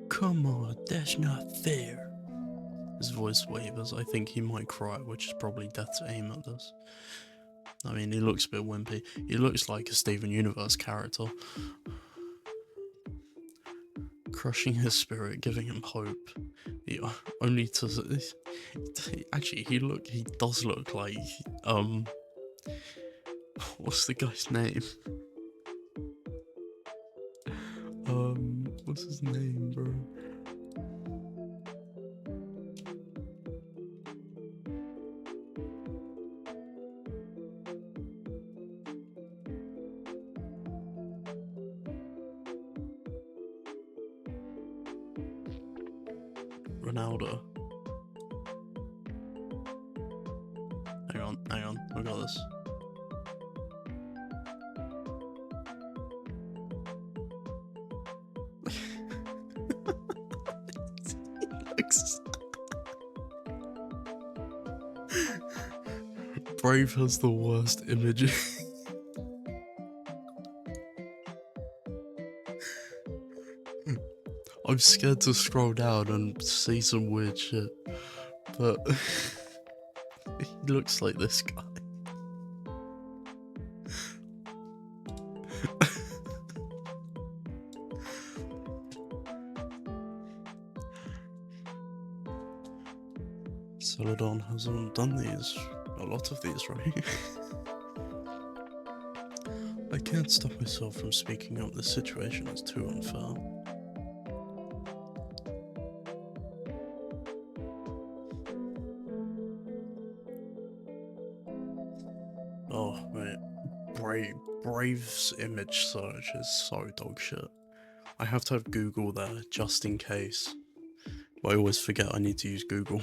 Come on, that's not fair. His voice wavers. I think he might cry, which is probably Death's aim at this. I mean, he looks a bit wimpy. He looks like a Steven Universe character. Crushing his spirit, giving him hope. Actually, he does look like, what's the guy's name? What's his name, bro? Ronaldo. Hang on, I got this. Brave has the worst image. I'm scared to scroll down and see some weird shit, but he looks like this guy. Celadon hasn't done a lot of these, right? I can't stop myself from speaking up. This situation is too unfair. Oh, wait. Brave's image search is so dog shit. I have to have Google there just in case. But I always forget I need to use Google.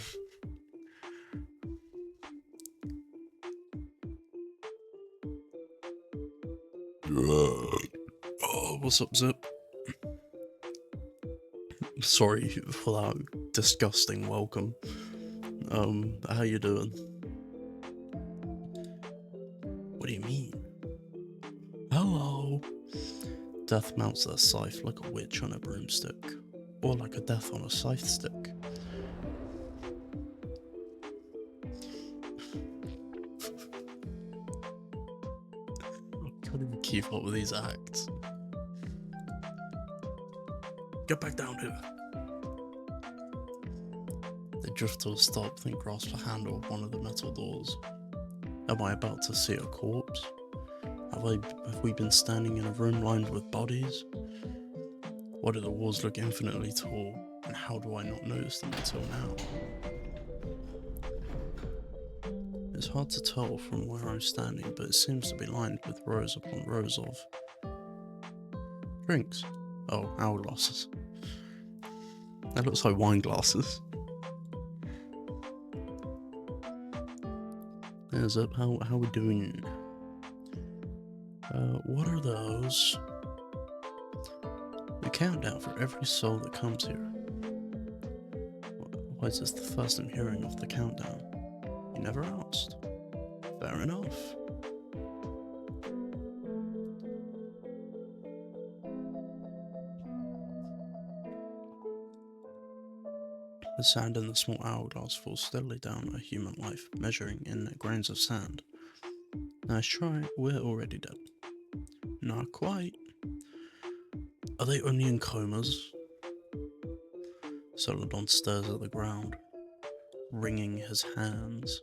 Oh, what's up, Zip? Sorry for that disgusting welcome. How you doing? What do you mean? Hello. Death mounts their scythe like a witch on a broomstick, or like a death on a scythe stick. I can't even keep up with these acts. Get back down here. They drift to a stop, then grasp a handle of one of the metal doors. Am I about to see a corpse? Have we been standing in a room lined with bodies? Why do the walls look infinitely tall, and how do I not notice them until now? It's hard to tell from where I'm standing, but it seems to be lined with rows upon rows of drinks. Oh, hourglasses. That looks like wine glasses. There's up. How we doing? What are those? The countdown for every soul that comes here. Why is this the first I'm hearing of the countdown? You never asked. Fair enough. The sand in the small hourglass falls steadily down a human life, measuring in grains of sand. Nice try, we're already dead. Not quite. Are they only in comas? Celadon stares at the ground, wringing his hands.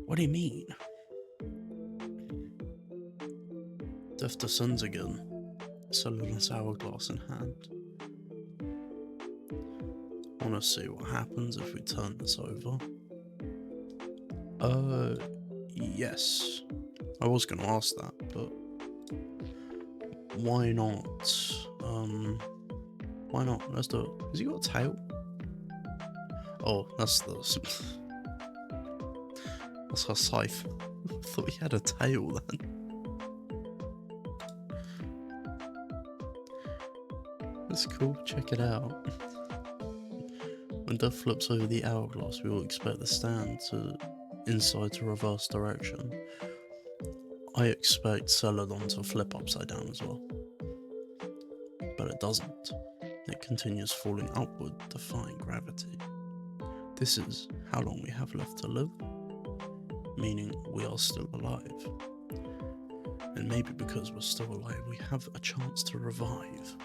What do you mean? Death descends again, Celadon's hourglass in hand. Wanna see what happens if we turn this over? Yes. I was gonna ask that, but why not? Why not? Let's do it. Has he got a tail? Oh, that's her scythe. I thought he had a tail then. That's cool, check it out. When Death flips over the hourglass, we will expect the stand inside to reverse direction. I expect Celadon to flip upside down as well. But it doesn't. It continues falling upward, defying gravity. This is how long we have left to live, meaning we are still alive. And maybe because we're still alive, we have a chance to revive.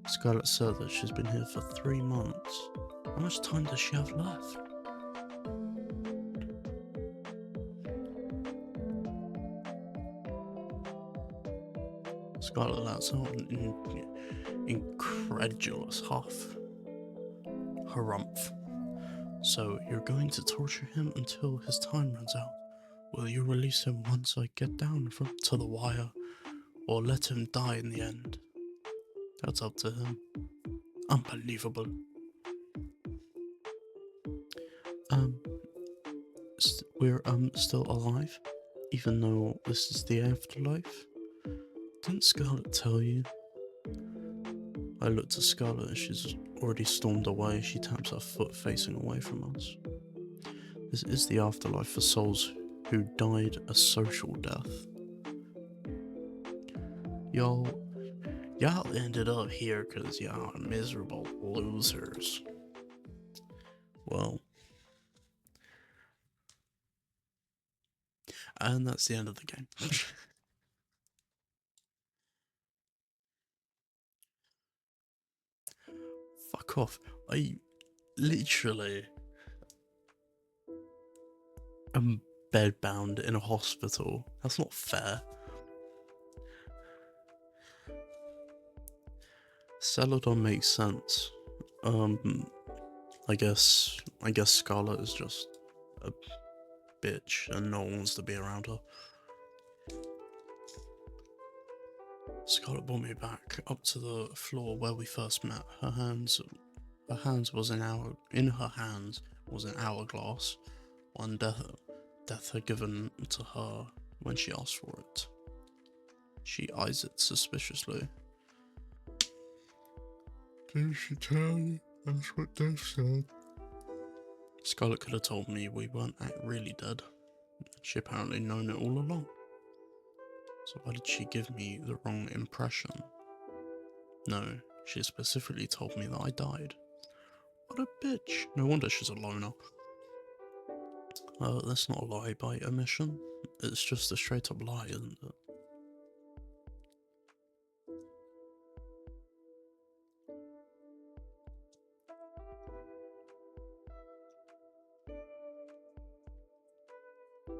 Scarlet said that she's been here for 3 months. How much time does she have left? Scarlet lets out an incredulous huff. Harumph. So you're going to torture him until his time runs out? Will you release him once I get down to the wire? Or let him die in the end? That's up to him. Unbelievable. We're still alive, even though this is the afterlife. Didn't Scarlet tell you? I looked at Scarlet and she's already stormed away. She taps her foot facing away from us. This is the afterlife for souls who died a social death. Y'all ended up here because y'all are miserable losers. Well, and that's the end of the game. Fuck off. I literally am bedbound in a hospital. That's not fair. Celadon makes sense. I guess Scarlet is just a bitch and no one wants to be around her. Scarlet brought me back up to the floor where we first met. Her hands was in her hands was an hourglass, one death had given to her when she asked for it. She eyes it suspiciously. Did she tell you that's what Death said? Scarlet could have told me we weren't really dead. She apparently known it all along. So why did she give me the wrong impression? No, she specifically told me that I died. What a bitch. No wonder she's a loner. That's not a lie by omission. It's just a straight up lie, isn't it?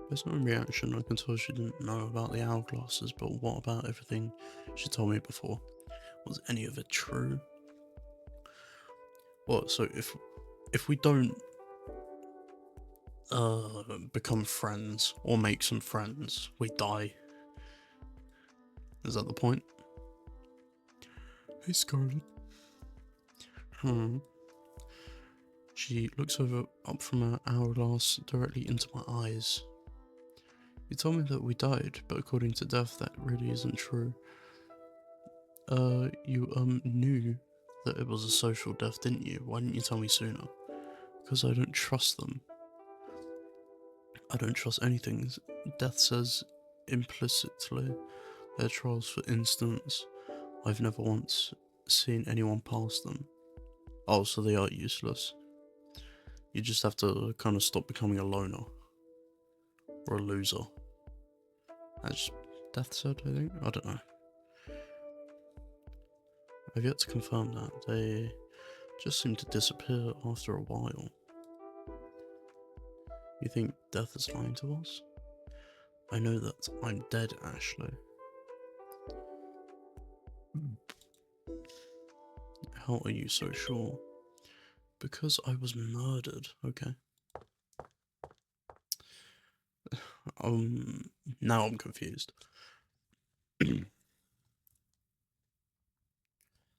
There's no reaction. I can tell she didn't know about the hourglasses, but what about everything she told me before? Was any of it true? What, so if we don't become friends or make some friends, we die. Is that the point? Hey Scarlet. She looks up from her hourglass directly into my eyes. You told me that we died, but according to Death, that really isn't true. You knew that it was a social death, didn't you? Why didn't you tell me sooner? Because I don't trust them. I don't trust anything Death says implicitly. Their trials, for instance, I've never once seen anyone pass them. Oh, so they are useless. You just have to kind of stop becoming a loner. Or a loser. That's Death said, I think? I don't know. I've yet to confirm that. They just seem to disappear after a while. You think Death is lying to us? I know that I'm dead, Ashley. How are you so sure? Because I was murdered, okay? Now I'm confused.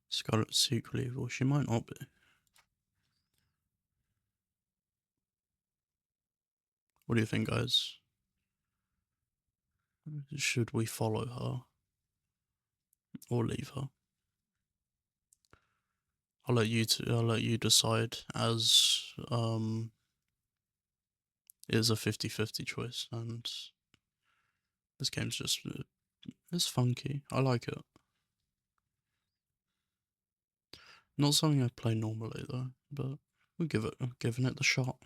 Scarlet's secretly evil. She might not be. What do you think, guys? Should we follow her? Or leave her? I'll let you decide, as it is a 50-50 choice, and this game's just it's funky. I like it. Not something I play normally though, but we're giving it the shot.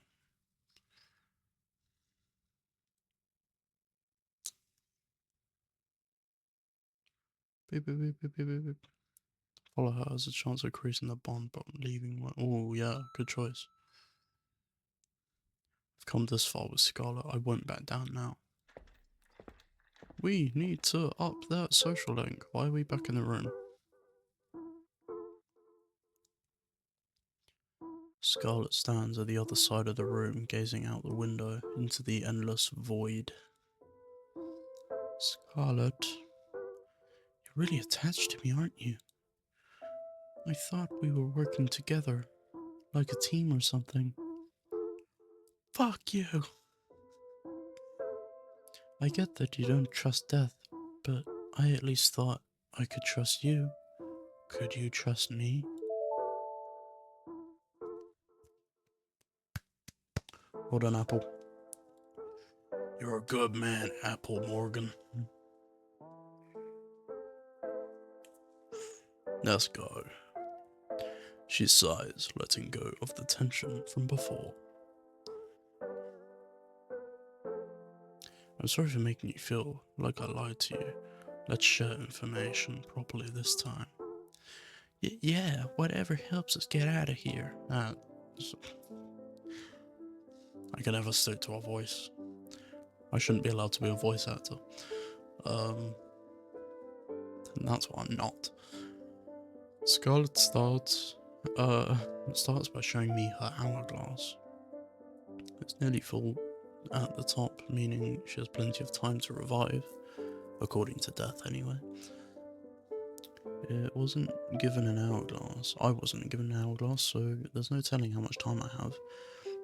Beep, beep, beep, beep, beep, beep. Follow her has a chance of increasing the bond, but leaving one. Oh yeah, good choice. I've come this far with Scarlet, I won't back down now. We need to up that social link. Why are we back in the room? Scarlet stands at the other side of the room, gazing out the window into the endless void. Scarlet, you're really attached to me, aren't you? I thought we were working together, like a team or something. Fuck you! I get that you don't trust Death, but I at least thought I could trust you. Could you trust me? Hold on, Apple. You're a good man, Apple Morgan. Let's go. She sighs, letting go of the tension from before. I'm sorry for making you feel like I lied to you. Let's share information properly this time. Yeah, whatever helps us get out of here. I can never stick to a voice. I shouldn't be allowed to be a voice actor. And that's what I'm not. Scarlet starts by showing me her hourglass. It's nearly full at the top, meaning she has plenty of time to revive, according to Death anyway. It wasn't given an hourglass. I wasn't given an hourglass, so there's no telling how much time I have.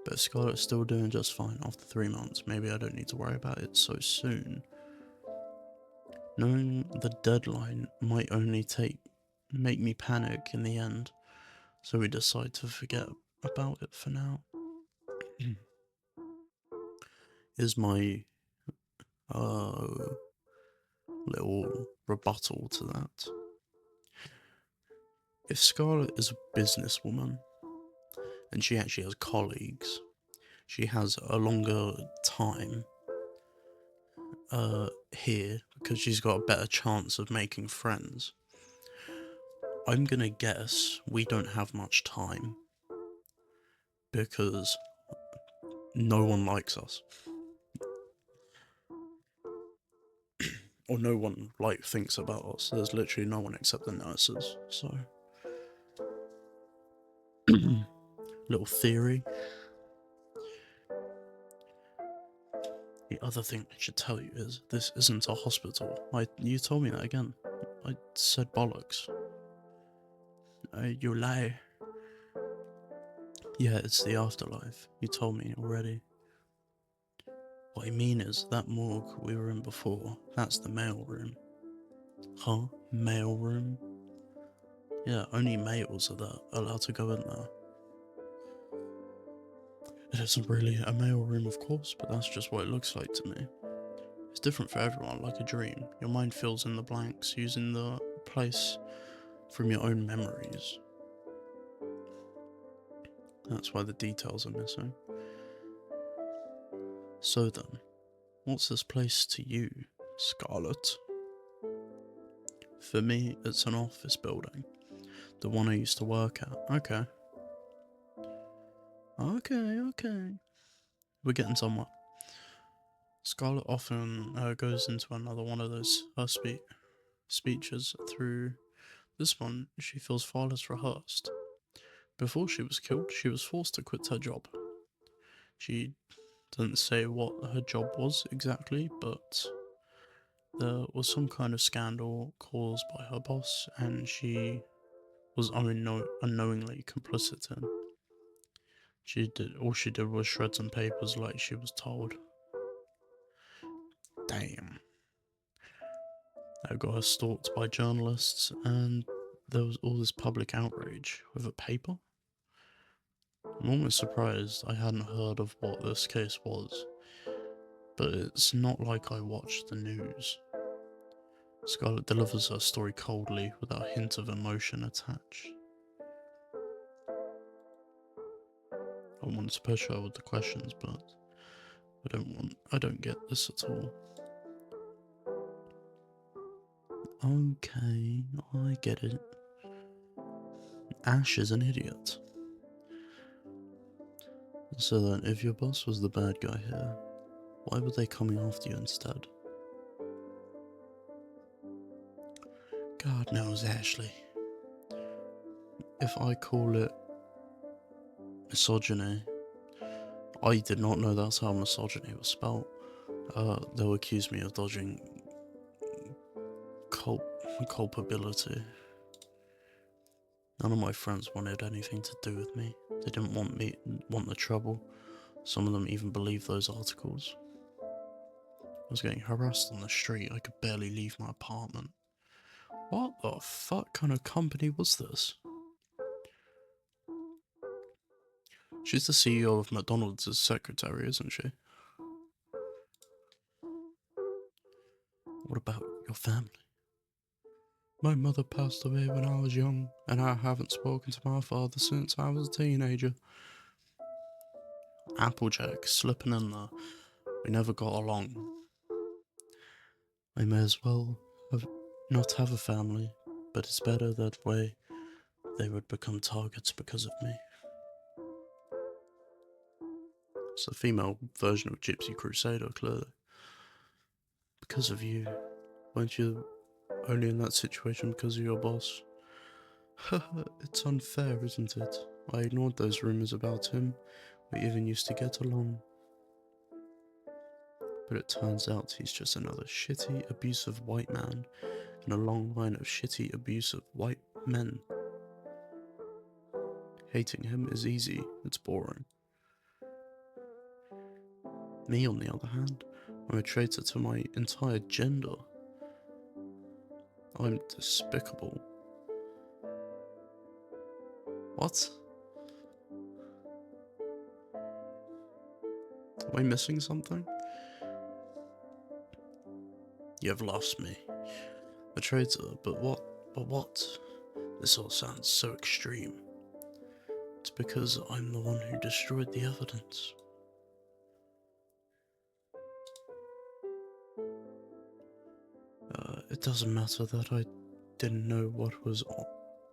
But if Scarlet's still doing just fine after 3 months, maybe I don't need to worry about it so soon. Knowing the deadline might only make me panic in the end, so we decide to forget about it for now. Is my little rebuttal to that. If Scarlet is a businesswoman, and she actually has colleagues, she has a longer time here because she's got a better chance of making friends. I'm gonna guess we don't have much time because no one likes us. Or no one, thinks about us. There's literally no one except the nurses, so... Little theory. The other thing I should tell you is, this isn't a hospital. You told me that again. I said bollocks. You lie. Yeah, it's the afterlife. You told me already. What I mean is, that morgue we were in before, that's the mail room. Huh? Mail room? Yeah, only males are allowed to go in there. It isn't really a mail room, of course, but that's just what it looks like to me. It's different for everyone, like a dream. Your mind fills in the blanks, using the place from your own memories. That's why the details are missing. So then, what's this place to you, Scarlet? For me, it's an office building. The one I used to work at. Okay. Okay. We're getting somewhere. Scarlet often goes into another one of those speeches. Through this one, she feels far less rehearsed. Before she was killed, she was forced to quit her job. She doesn't say what her job was exactly, but there was some kind of scandal caused by her boss, and she was unknowingly complicit in. All she did was shred some papers like she was told. Damn. I got her stalked by journalists, and there was all this public outrage with a paper. I'm almost surprised I hadn't heard of what this case was, but it's not like I watched the news. Scarlet delivers her story coldly, without a hint of emotion attached. I wanted to push her with the questions, but I don't get this at all. Okay, I get it. Ash is an idiot. So then, if your boss was the bad guy here, why were they coming after you instead? God knows, Ashley. If I call it misogyny, I did not know that's how misogyny was spelled. They'll accuse me of dodging culpability. None of my friends wanted anything to do with me. They didn't want the trouble. Some of them even believed those articles. I was getting harassed on the street. I could barely leave my apartment. What the fuck kind of company was this? She's the CEO of McDonald's' secretary, isn't she? What about your family? My mother passed away when I was young, and I haven't spoken to my father since I was a teenager. Applejack slipping in there. We never got along. I may as well not have a family, but it's better that way. They would become targets because of me. It's a female version of Gypsy Crusader, clearly. Because of you. Weren't you only in that situation because of your boss? It's unfair, isn't it? I ignored those rumours about him. We even used to get along. But it turns out he's just another shitty, abusive white man in a long line of shitty, abusive white men. Hating him is easy, it's boring. Me, on the other hand, I'm a traitor to my entire gender. I'm despicable. What? Am I missing something? You have lost me. A traitor, but what? But what? This all sounds so extreme. It's because I'm the one who destroyed the evidence. It doesn't matter that I didn't know what was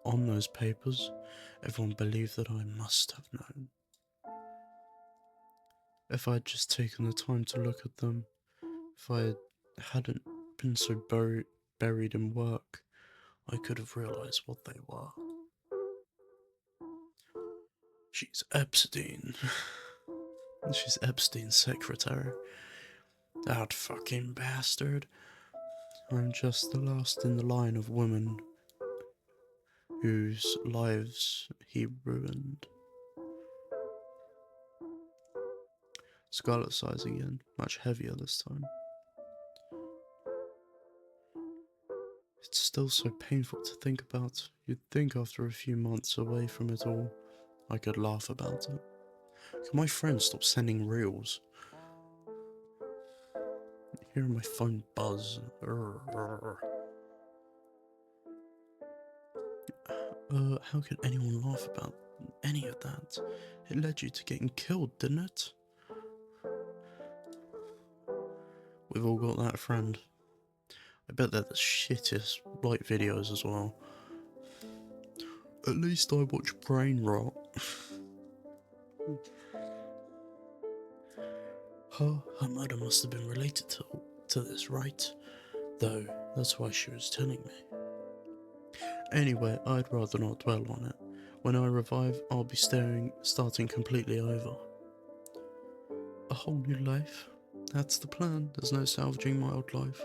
on those papers. Everyone believed that I must have known. If I'd just taken the time to look at them, if I hadn't been so buried in work, I could have realised what they were. She's Epstein. She's Epstein's secretary. That fucking bastard. I'm just the last in the line of women whose lives he ruined. Scarlet sighs again, much heavier this time. It's still so painful to think about. You'd think after a few months away from it all, I could laugh about it. Can my friends stop sending reels? Hearing my phone buzz. How could anyone laugh about any of that? It led you to getting killed, didn't it? We've all got that friend. I bet they're the shittest light videos as well. At least I watch Brain Rot. Her murder must have been related to this, right? Though, that's why she was telling me. Anyway, I'd rather not dwell on it. When I revive, I'll be starting completely over. A whole new life? That's the plan. There's no salvaging my old life.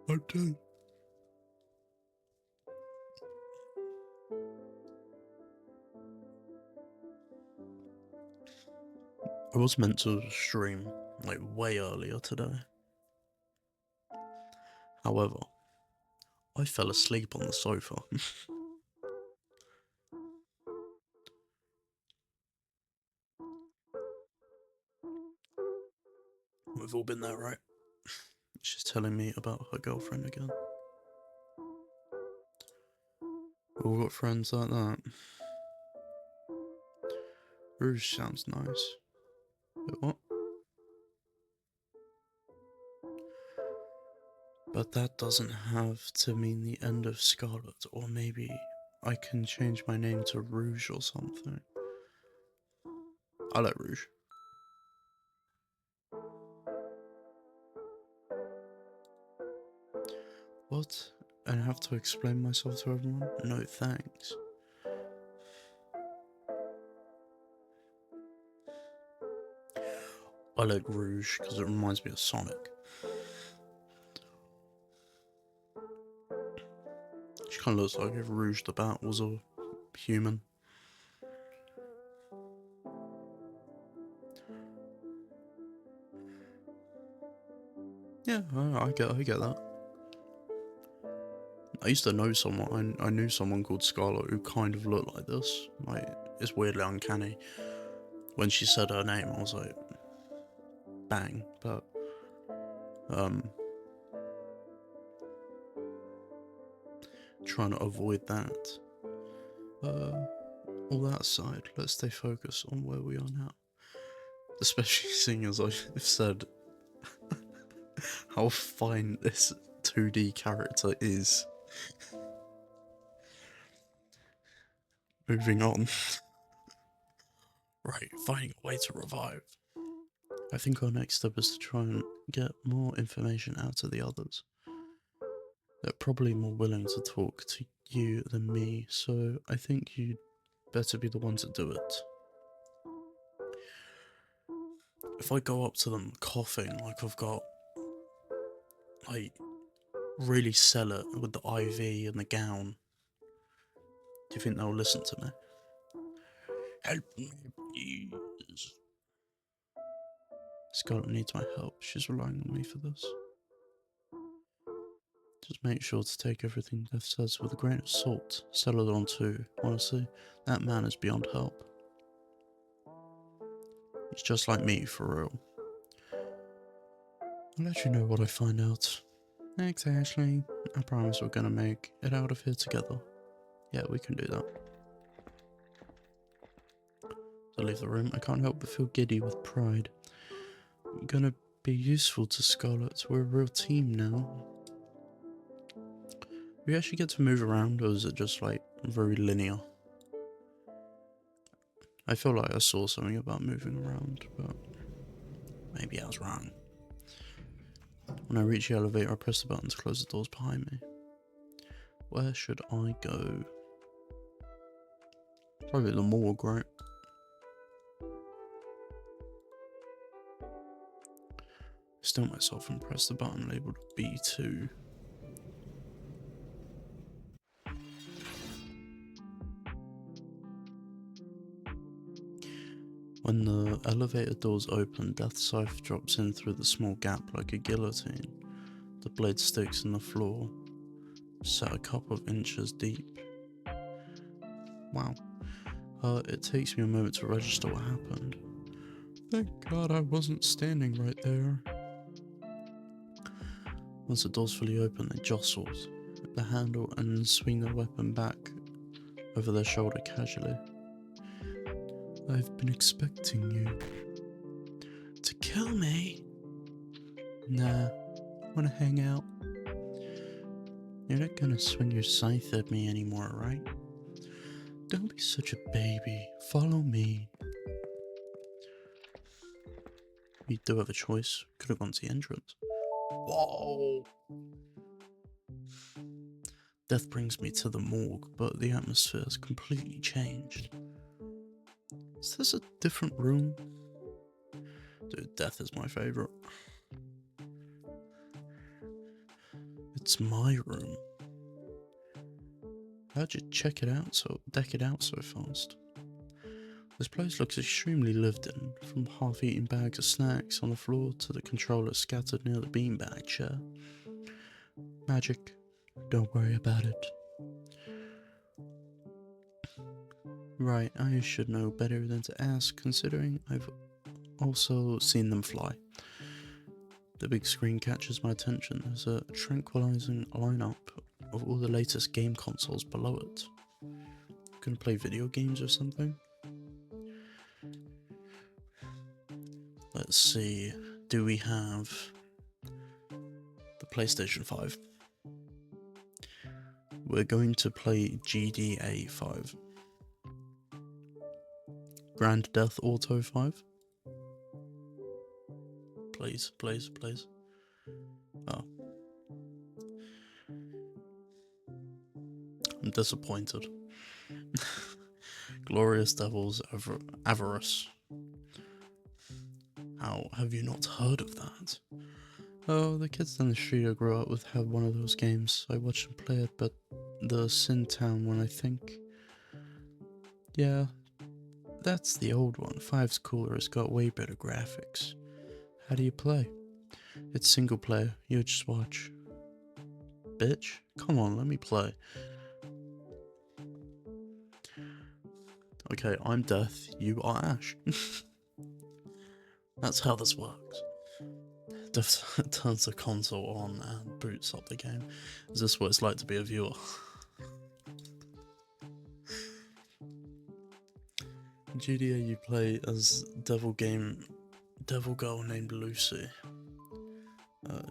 I do. I was meant to stream, like, way earlier today. However, I fell asleep on the sofa. We've all been there, right? She's telling me about her girlfriend again. We've all got friends like that. Rouge sounds nice. Wait, what? But that doesn't have to mean the end of Scarlet, or maybe I can change my name to Rouge or something. I like Rouge. What? I have to explain myself to everyone? No thanks. I like Rouge because it reminds me of Sonic. She kind of looks like if Rouge the Bat was a human. Yeah, I get that. I used to know someone. I knew someone called Scarlet who kind of looked like this. Like, it's weirdly uncanny. When she said her name, I was like, bang, but, trying to avoid that. All that aside, let's stay focused on where we are now. Especially seeing as I've said how fine this 2D character is. Moving on. Right, finding a way to revive. I think our next step is to try and get more information out of the others. They're probably more willing to talk to you than me, so I think you'd better be the one to do it. If I go up to them coughing like I've got, like, really sell it with the IV and the gown, do you think they'll listen to me? Help me, please. Scarlet needs my help. She's relying on me for this. Just make sure to take everything Death says with a grain of salt. Settle it on too. Honestly, that man is beyond help. He's just like me, for real. I'll let you know what I find out. Thanks, Ashley. I promise we're gonna make it out of here together. Yeah, we can do that. As I leave the room, I can't help but feel giddy with pride. I'm gonna be useful to Scarlet. We're a real team now. Do we actually get to move around, or is it just like very linear? I feel like I saw something about moving around, but maybe I was wrong. When I reach the elevator, I press the button to close the doors behind me. Where should I go? Probably the morgue, right? I still myself and press the button labelled B2. When the elevator doors open, Death's scythe drops in through the small gap like a guillotine. The blade sticks in the floor, set a couple of inches deep. Wow. It takes me a moment to register what happened. Thank God I wasn't standing right there. Once the doors fully open, they jostle the handle and swing the weapon back over their shoulder casually. I've been expecting you. To kill me? Nah, wanna hang out? You're not gonna swing your scythe at me anymore, right? Don't be such a baby. Follow me. We do have a choice. Could have gone to the entrance. Whoa! Death brings me to the morgue, but the atmosphere has completely changed. Is this a different room? Dude, Death is my favourite. It's my room. How'd you deck it out so fast? This place looks extremely lived in, from half-eaten bags of snacks on the floor to the controller scattered near the beanbag chair. Magic. Don't worry about it. Right, I should know better than to ask, considering I've also seen them fly. The big screen catches my attention. There's a tranquilizing lineup of all the latest game consoles below it. Gonna play video games or something? Let's see, do we have the PlayStation 5? We're going to play GDA 5. Grand Theft Auto 5? Please, please, please. Oh. I'm disappointed. Glorious Devils Avarice. How have you not heard of that? Oh, the kids down the street I grew up with had one of those games. I watched them play it, but the Sin Town one, I think. Yeah, that's the old one. 5's cooler, it's got way better graphics. How do you play? It's single player, you just watch. Bitch, come on, let me play. Okay, I'm Death, you are Ash. That's how this works. Death turns the console on and boots up the game. Is this what it's like to be a viewer? In GTA you play as devil girl named Lucy.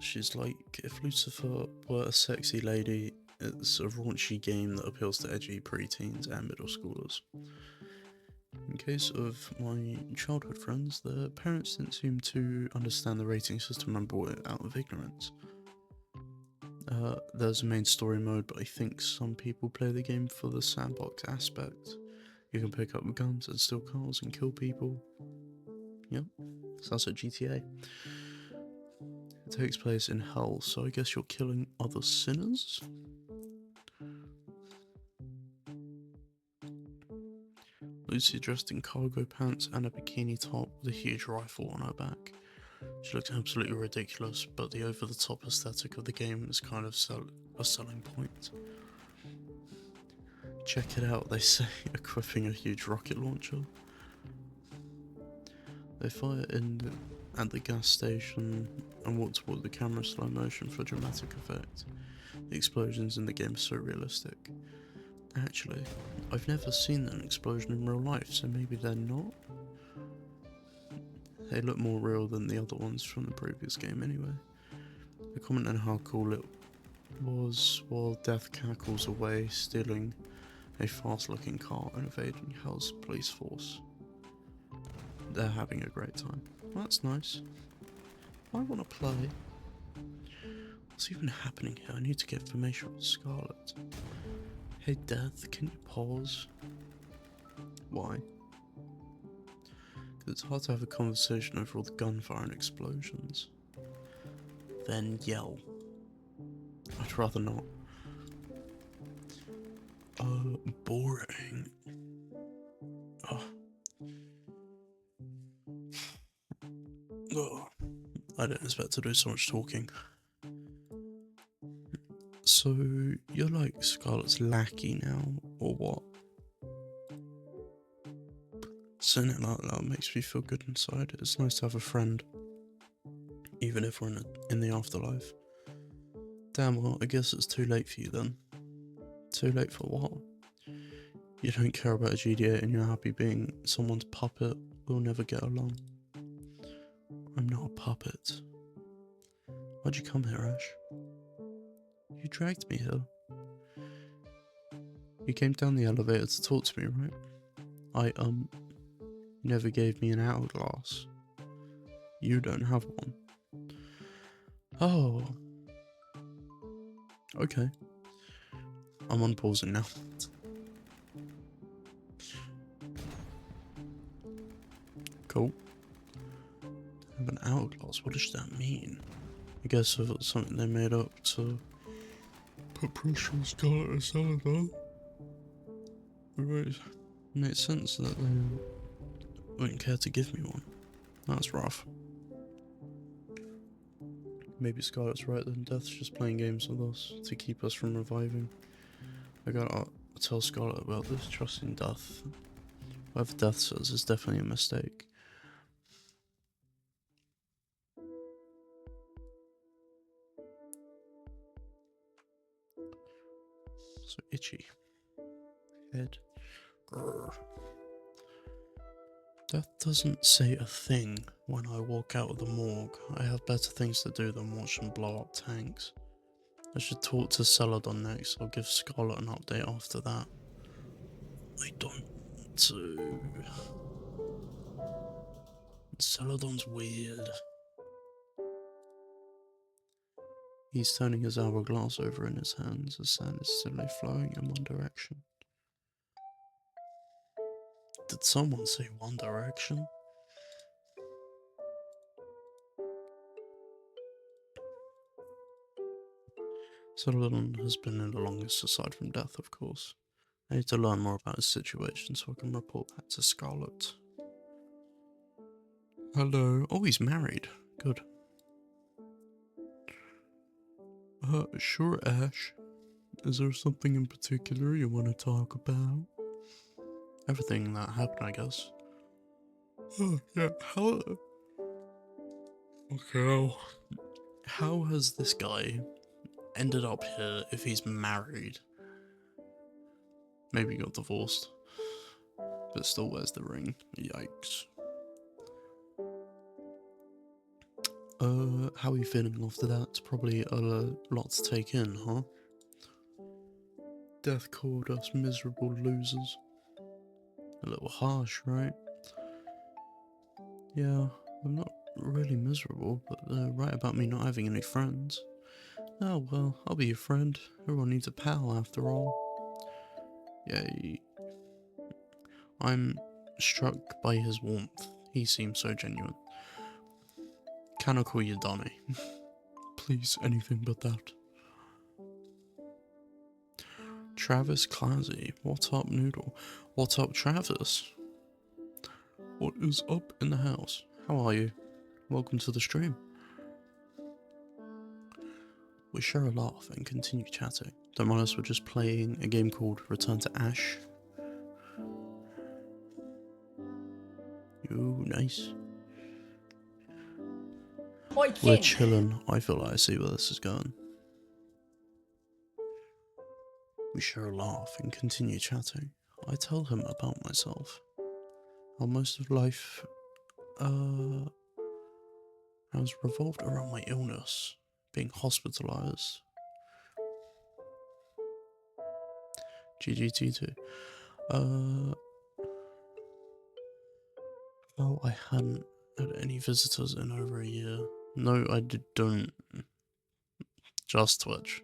She's like, if Lucifer were a sexy lady, it's a raunchy game that appeals to edgy preteens and middle schoolers. In case of my childhood friends, their parents didn't seem to understand the rating system and bought it out of ignorance. There's a main story mode, but I think some people play the game for the sandbox aspect. You can pick up guns and steal cars and kill people. Yep, so that's at GTA. It takes place in hell, so I guess you're killing other sinners? Lucy dressed in cargo pants and a bikini top with a huge rifle on her back. She looked absolutely ridiculous, but the over-the-top aesthetic of the game is kind of a selling point. Check it out, they say, equipping a huge rocket launcher. They fire at the gas station and walk toward the camera slow motion for dramatic effect. The explosions in the game are so realistic. Actually, I've never seen an explosion in real life, so maybe they're not? They look more real than the other ones from the previous game anyway. They comment on how cool it was while Death cackles away, stealing a fast-looking car and evading Hell's police force. They're having a great time. Well, that's nice. I want to play. What's even happening here? I need to get information from Scarlet. Hey Death, can you pause? Why? Because it's hard to have a conversation over all the gunfire and explosions. Then yell. I'd rather not. Boring. Oh. Oh. I didn't expect to do so much talking. So, you're like Scarlet's lackey now, or what? Saying it like that makes me feel good inside. It's nice to have a friend, even if we're in the afterlife. Damn, well, I guess it's too late for you then. Too late for what? You don't care about a GDA and you're happy being someone's puppet. We'll never get along. I'm not a puppet. Why'd you come here, Ash? You dragged me here. You came down the elevator to talk to me, right? You never gave me an hourglass. You don't have one. Oh. Okay. I'm unpausing now. Cool. Have an hourglass, what does that mean? I guess if it's something they made up to put pressure on Scarlet and Saladin. Right. Makes sense that they wouldn't care to give me one. That's rough. Maybe Scarlet's right then, Death's just playing games with us to keep us from reviving. I gotta tell Scarlet about this, trusting Death. Whatever Death says is definitely a mistake. So itchy. Head. Grrr. Death doesn't say a thing when I walk out of the morgue. I have better things to do than watch them blow up tanks. I should talk to Celadon next. I'll give Scarlet an update after that. I don't want to. Celadon's weird. He's turning his hourglass over in his hands as sand is slowly flowing in one direction. Did someone say One Direction? Celadon has been in the longest aside from Death, of course. I need to learn more about his situation so I can report back to Scarlet. Hello. Oh, he's married. Good. Sure, Ash. Is there something in particular you want to talk about? everything that happened, I guess. Oh, yeah, how... Okay, how has this guy ended up here if he's married? Maybe he got divorced, but still wears the ring. Yikes. How are you feeling after that? Probably a lot to take in, huh? Death called us miserable losers. A little harsh, right? Yeah, I'm not really miserable, but they're right about me not having any friends. Oh well, I'll be your friend. Everyone needs a pal after all. Yay. I'm struck by his warmth. He seems so genuine. Can I call you Donny? Please, anything but that. Travis Classy, what's up, Noodle? What's up, Travis? What is up in the house? How are you? Welcome to the stream. We share a laugh and continue chatting. Don't mind us, we're just playing a game called Return to Ash. Ooh, nice. We're chilling. I feel like I see where this is going. We share a laugh and continue chatting. I tell him about myself. How most of life has revolved around my illness, being hospitalized. GGT2. Well, I hadn't had any visitors in over a year. No, I don't. Just Twitch.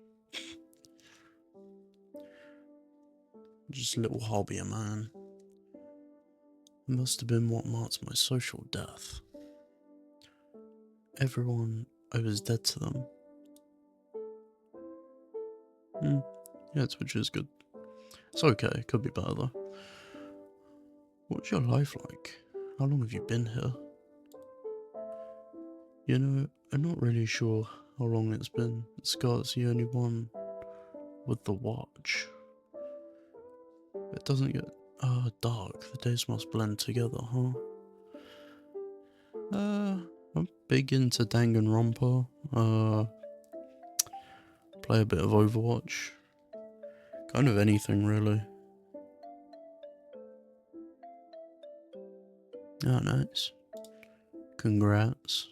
Just a little hobby of mine. It must have been what marked my social death. Everyone, I was dead to them. Yeah, Twitch is good. It's okay, it could be better though. What's your life like? How long have you been here? You know, I'm not really sure how long it's been. Scott's the only one with the watch. It doesn't get dark. The days must blend together, huh? I'm big into Danganronpa. Play a bit of Overwatch. Kind of anything, really. Oh, nice. Congrats.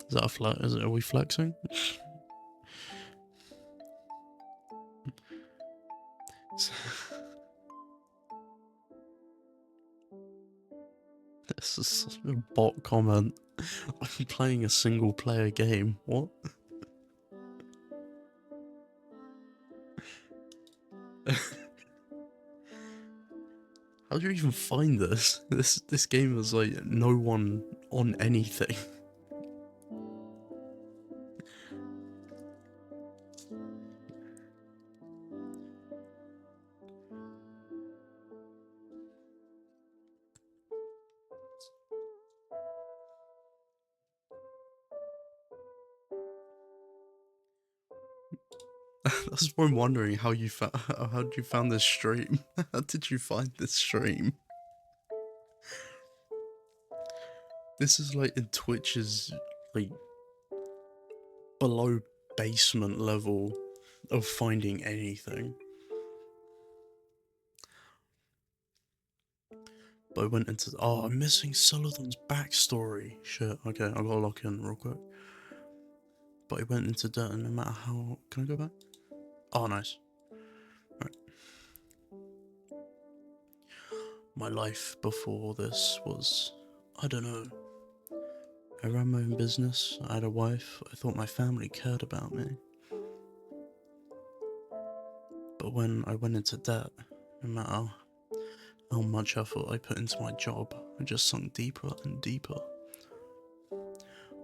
Is that a flex? Are we flexing? This is such a bot comment. I'm playing a single player game. What? How do you even find this? This game is like no one on anything. That's why I'm wondering how did you found this stream? How did you find this stream? This is like in Twitch's like below basement level of finding anything. But I went into I'm missing Celadon's backstory. Shit, okay, I gotta lock in real quick. But I went into debt and no matter how can I go back? Oh nice. Right. My life before this was I don't know. I ran my own business, I had a wife, I thought my family cared about me. But when I went into debt, no matter how much effort I put into my job, I just sunk deeper and deeper.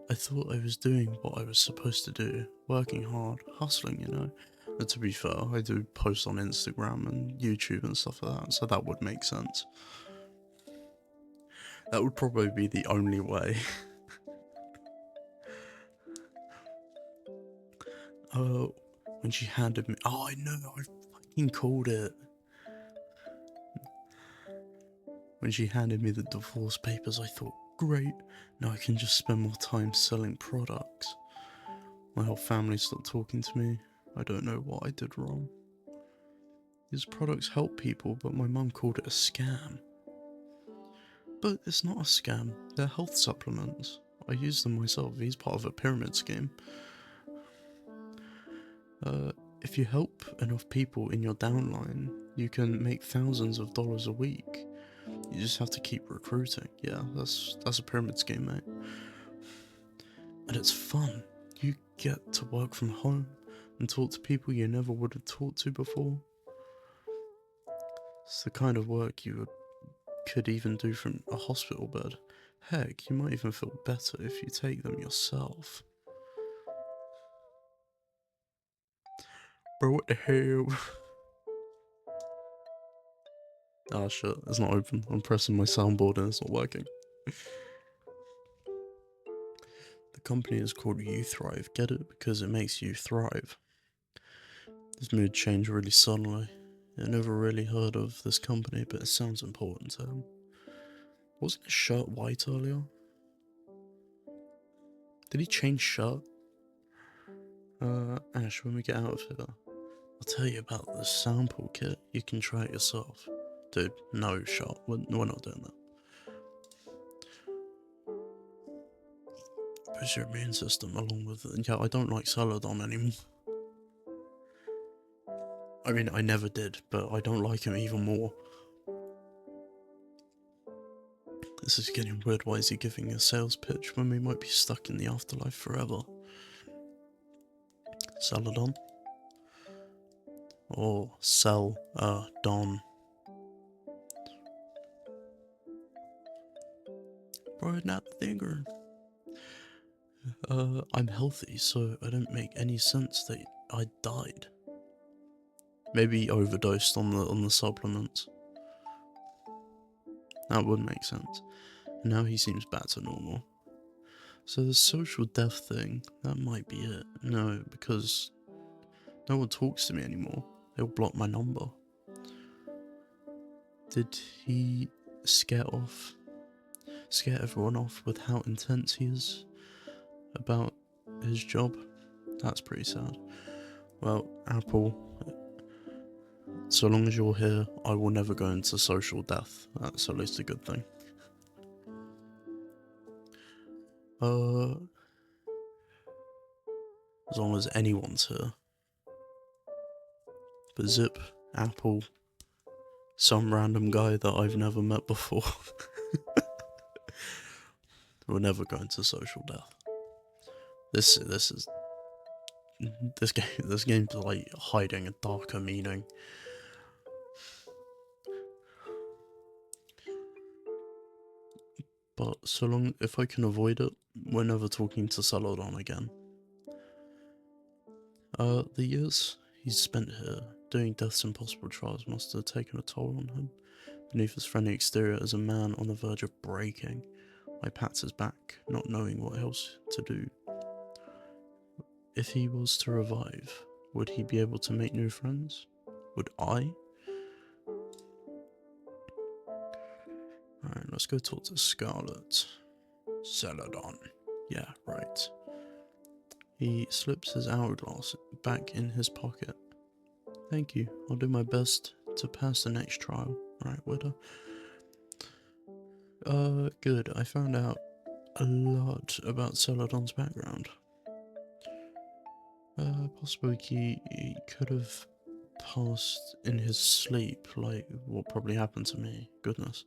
I thought I was doing what I was supposed to do, working hard, hustling, you know. And to be fair, I do post on Instagram and YouTube and stuff like that, so that would make sense. That would probably be the only way. When she handed me, I know, I fucking called it. When she handed me the divorce papers, I thought, great, now I can just spend more time selling products. My whole family stopped talking to me. I don't know what I did wrong. These products help people, but my mum called it a scam. But it's not a scam, they're health supplements. I use them myself, he's part of a pyramid scheme. If you help enough people in your downline, you can make thousands of dollars a week. You just have to keep recruiting. Yeah, that's a pyramid scheme, mate. And it's fun. You get to work from home and talk to people you never would have talked to before. It's the kind of work you could even do from a hospital bed. Heck, you might even feel better if you take them yourself. Bro, what the hell? Ah shit, it's not open. I'm pressing my soundboard and it's not working. The company is called You Thrive. Get it? Because it makes you thrive. This mood changed really suddenly. I never really heard of this company, but it sounds important to him. Wasn't his shirt white earlier? Did he change shirt? Ash, when we get out of here, I'll tell you about this sample kit. You can try it yourself. Dude, no shot. We're not doing that. Boost your immune system along with it. Yeah, I don't like Celadon anymore. I mean, I never did, but I don't like him even more. This is getting weird. Why is he giving a sales pitch when we might be stuck in the afterlife forever? Celadon? Or Don. Bro, not the thinker. I'm healthy, so I don't make any sense that I died. Maybe overdosed on the supplements. That would make sense. Now he seems back to normal. So the social death thing, that might be it. No, because no one talks to me anymore. They'll block my number. Did he scare everyone off with how intense he is about his job? That's pretty sad. Well, Apple, so long as you're here, I will never go into social death. That's at least a good thing. As long as anyone's here. But Zip, Apple, some random guy that I've never met before. We'll never go into social death. This game's like hiding a darker meaning. But so long, if I can avoid it, we're never talking to Celadon again. The years he's spent here doing Death's Impossible trials must have taken a toll on him. Beneath his friendly exterior is a man on the verge of breaking. I pat his back, not knowing what else to do. If he was to revive, would he be able to make new friends? Would I? Alright, let's go talk to Scarlet. Celadon. Yeah, right. He slips his hourglass back in his pocket. Thank you. I'll do my best to pass the next trial. Right, Widow. Good. I found out a lot about Celadon's background. Possibly he could have passed in his sleep, like what probably happened to me. Goodness.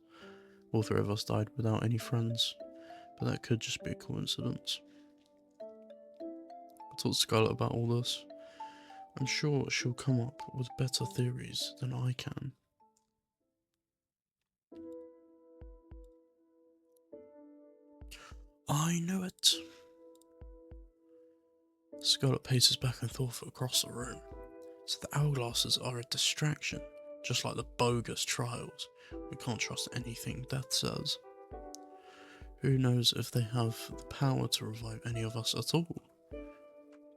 All three of us died without any friends, but that could just be a coincidence. I told Scarlet about all this. I'm sure she'll come up with better theories than I can. I knew it. Scarlet paces back and forth across the room. So the hourglasses are a distraction, just like the bogus trials. We can't trust anything Death says. Who knows if they have the power to revive any of us at all?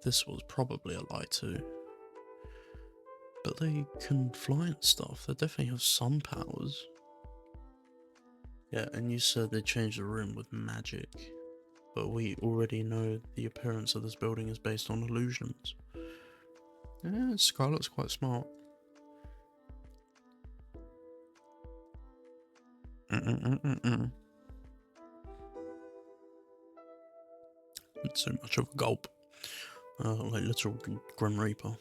This was probably a lie too. But they can fly and stuff. They definitely have some powers. Yeah, and you said they changed the room with magic. But we already know the appearance of this building is based on illusions. Yeah, Scarlet's quite smart. It's so much of a gulp. Like literal Grim Reaper.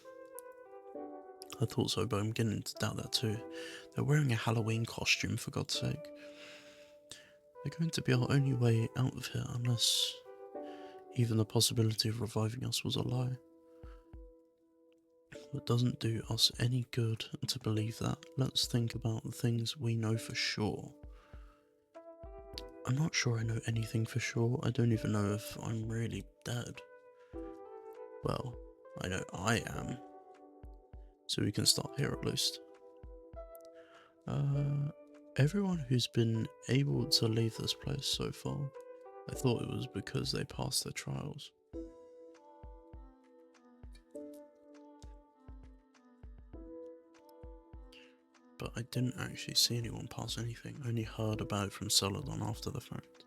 I thought so, but I'm beginning to doubt that too. They're wearing a Halloween costume, for God's sake. They're going to be our only way out of here, unless even the possibility of reviving us was a lie. It doesn't do us any good to believe that. Let's think about the things we know for sure. I'm not sure I know anything for sure. I don't even know if I'm really dead. Well, I know I am. So we can start here at least. Everyone who's been able to leave this place so far, I thought it was because they passed their trials. But I didn't actually see anyone pass anything. I only heard about it from Celadon after the fact.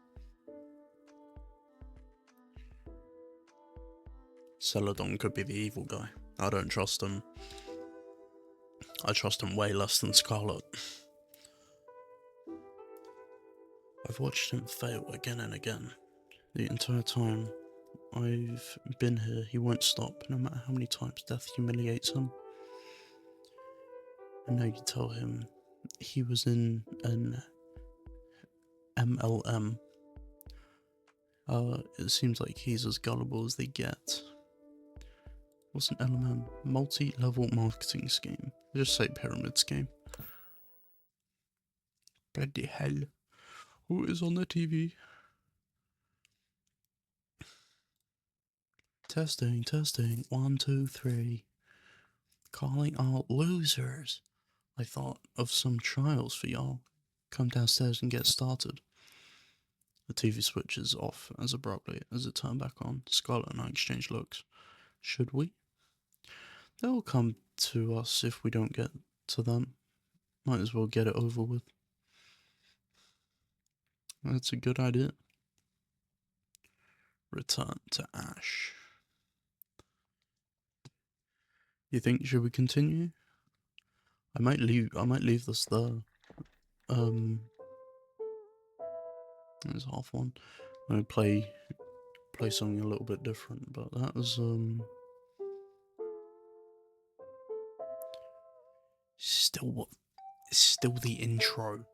Celadon could be the evil guy. I don't trust him. I trust him way less than Scarlet. I've watched him fail again and again. The entire time I've been here, he won't stop, no matter how many times death humiliates him. And now you tell him he was in an MLM. It seems like he's as gullible as they get. What's an LMM? Multi-level marketing scheme. Just say pyramid scheme. Bloody hell. Who is on the TV? Testing, testing. 1, 2, 3. Calling all losers. I thought of some trials for y'all. Come downstairs and get started. The TV switches off as abruptly as it turned back on. Scarlet and I exchange looks. Should we? They'll come to us if we don't get to them. Might as well get it over with. That's a good idea. Return to Ash. You think, should we continue? I might leave this there. There's half one. I'm gonna play something a little bit different, but that was still the intro.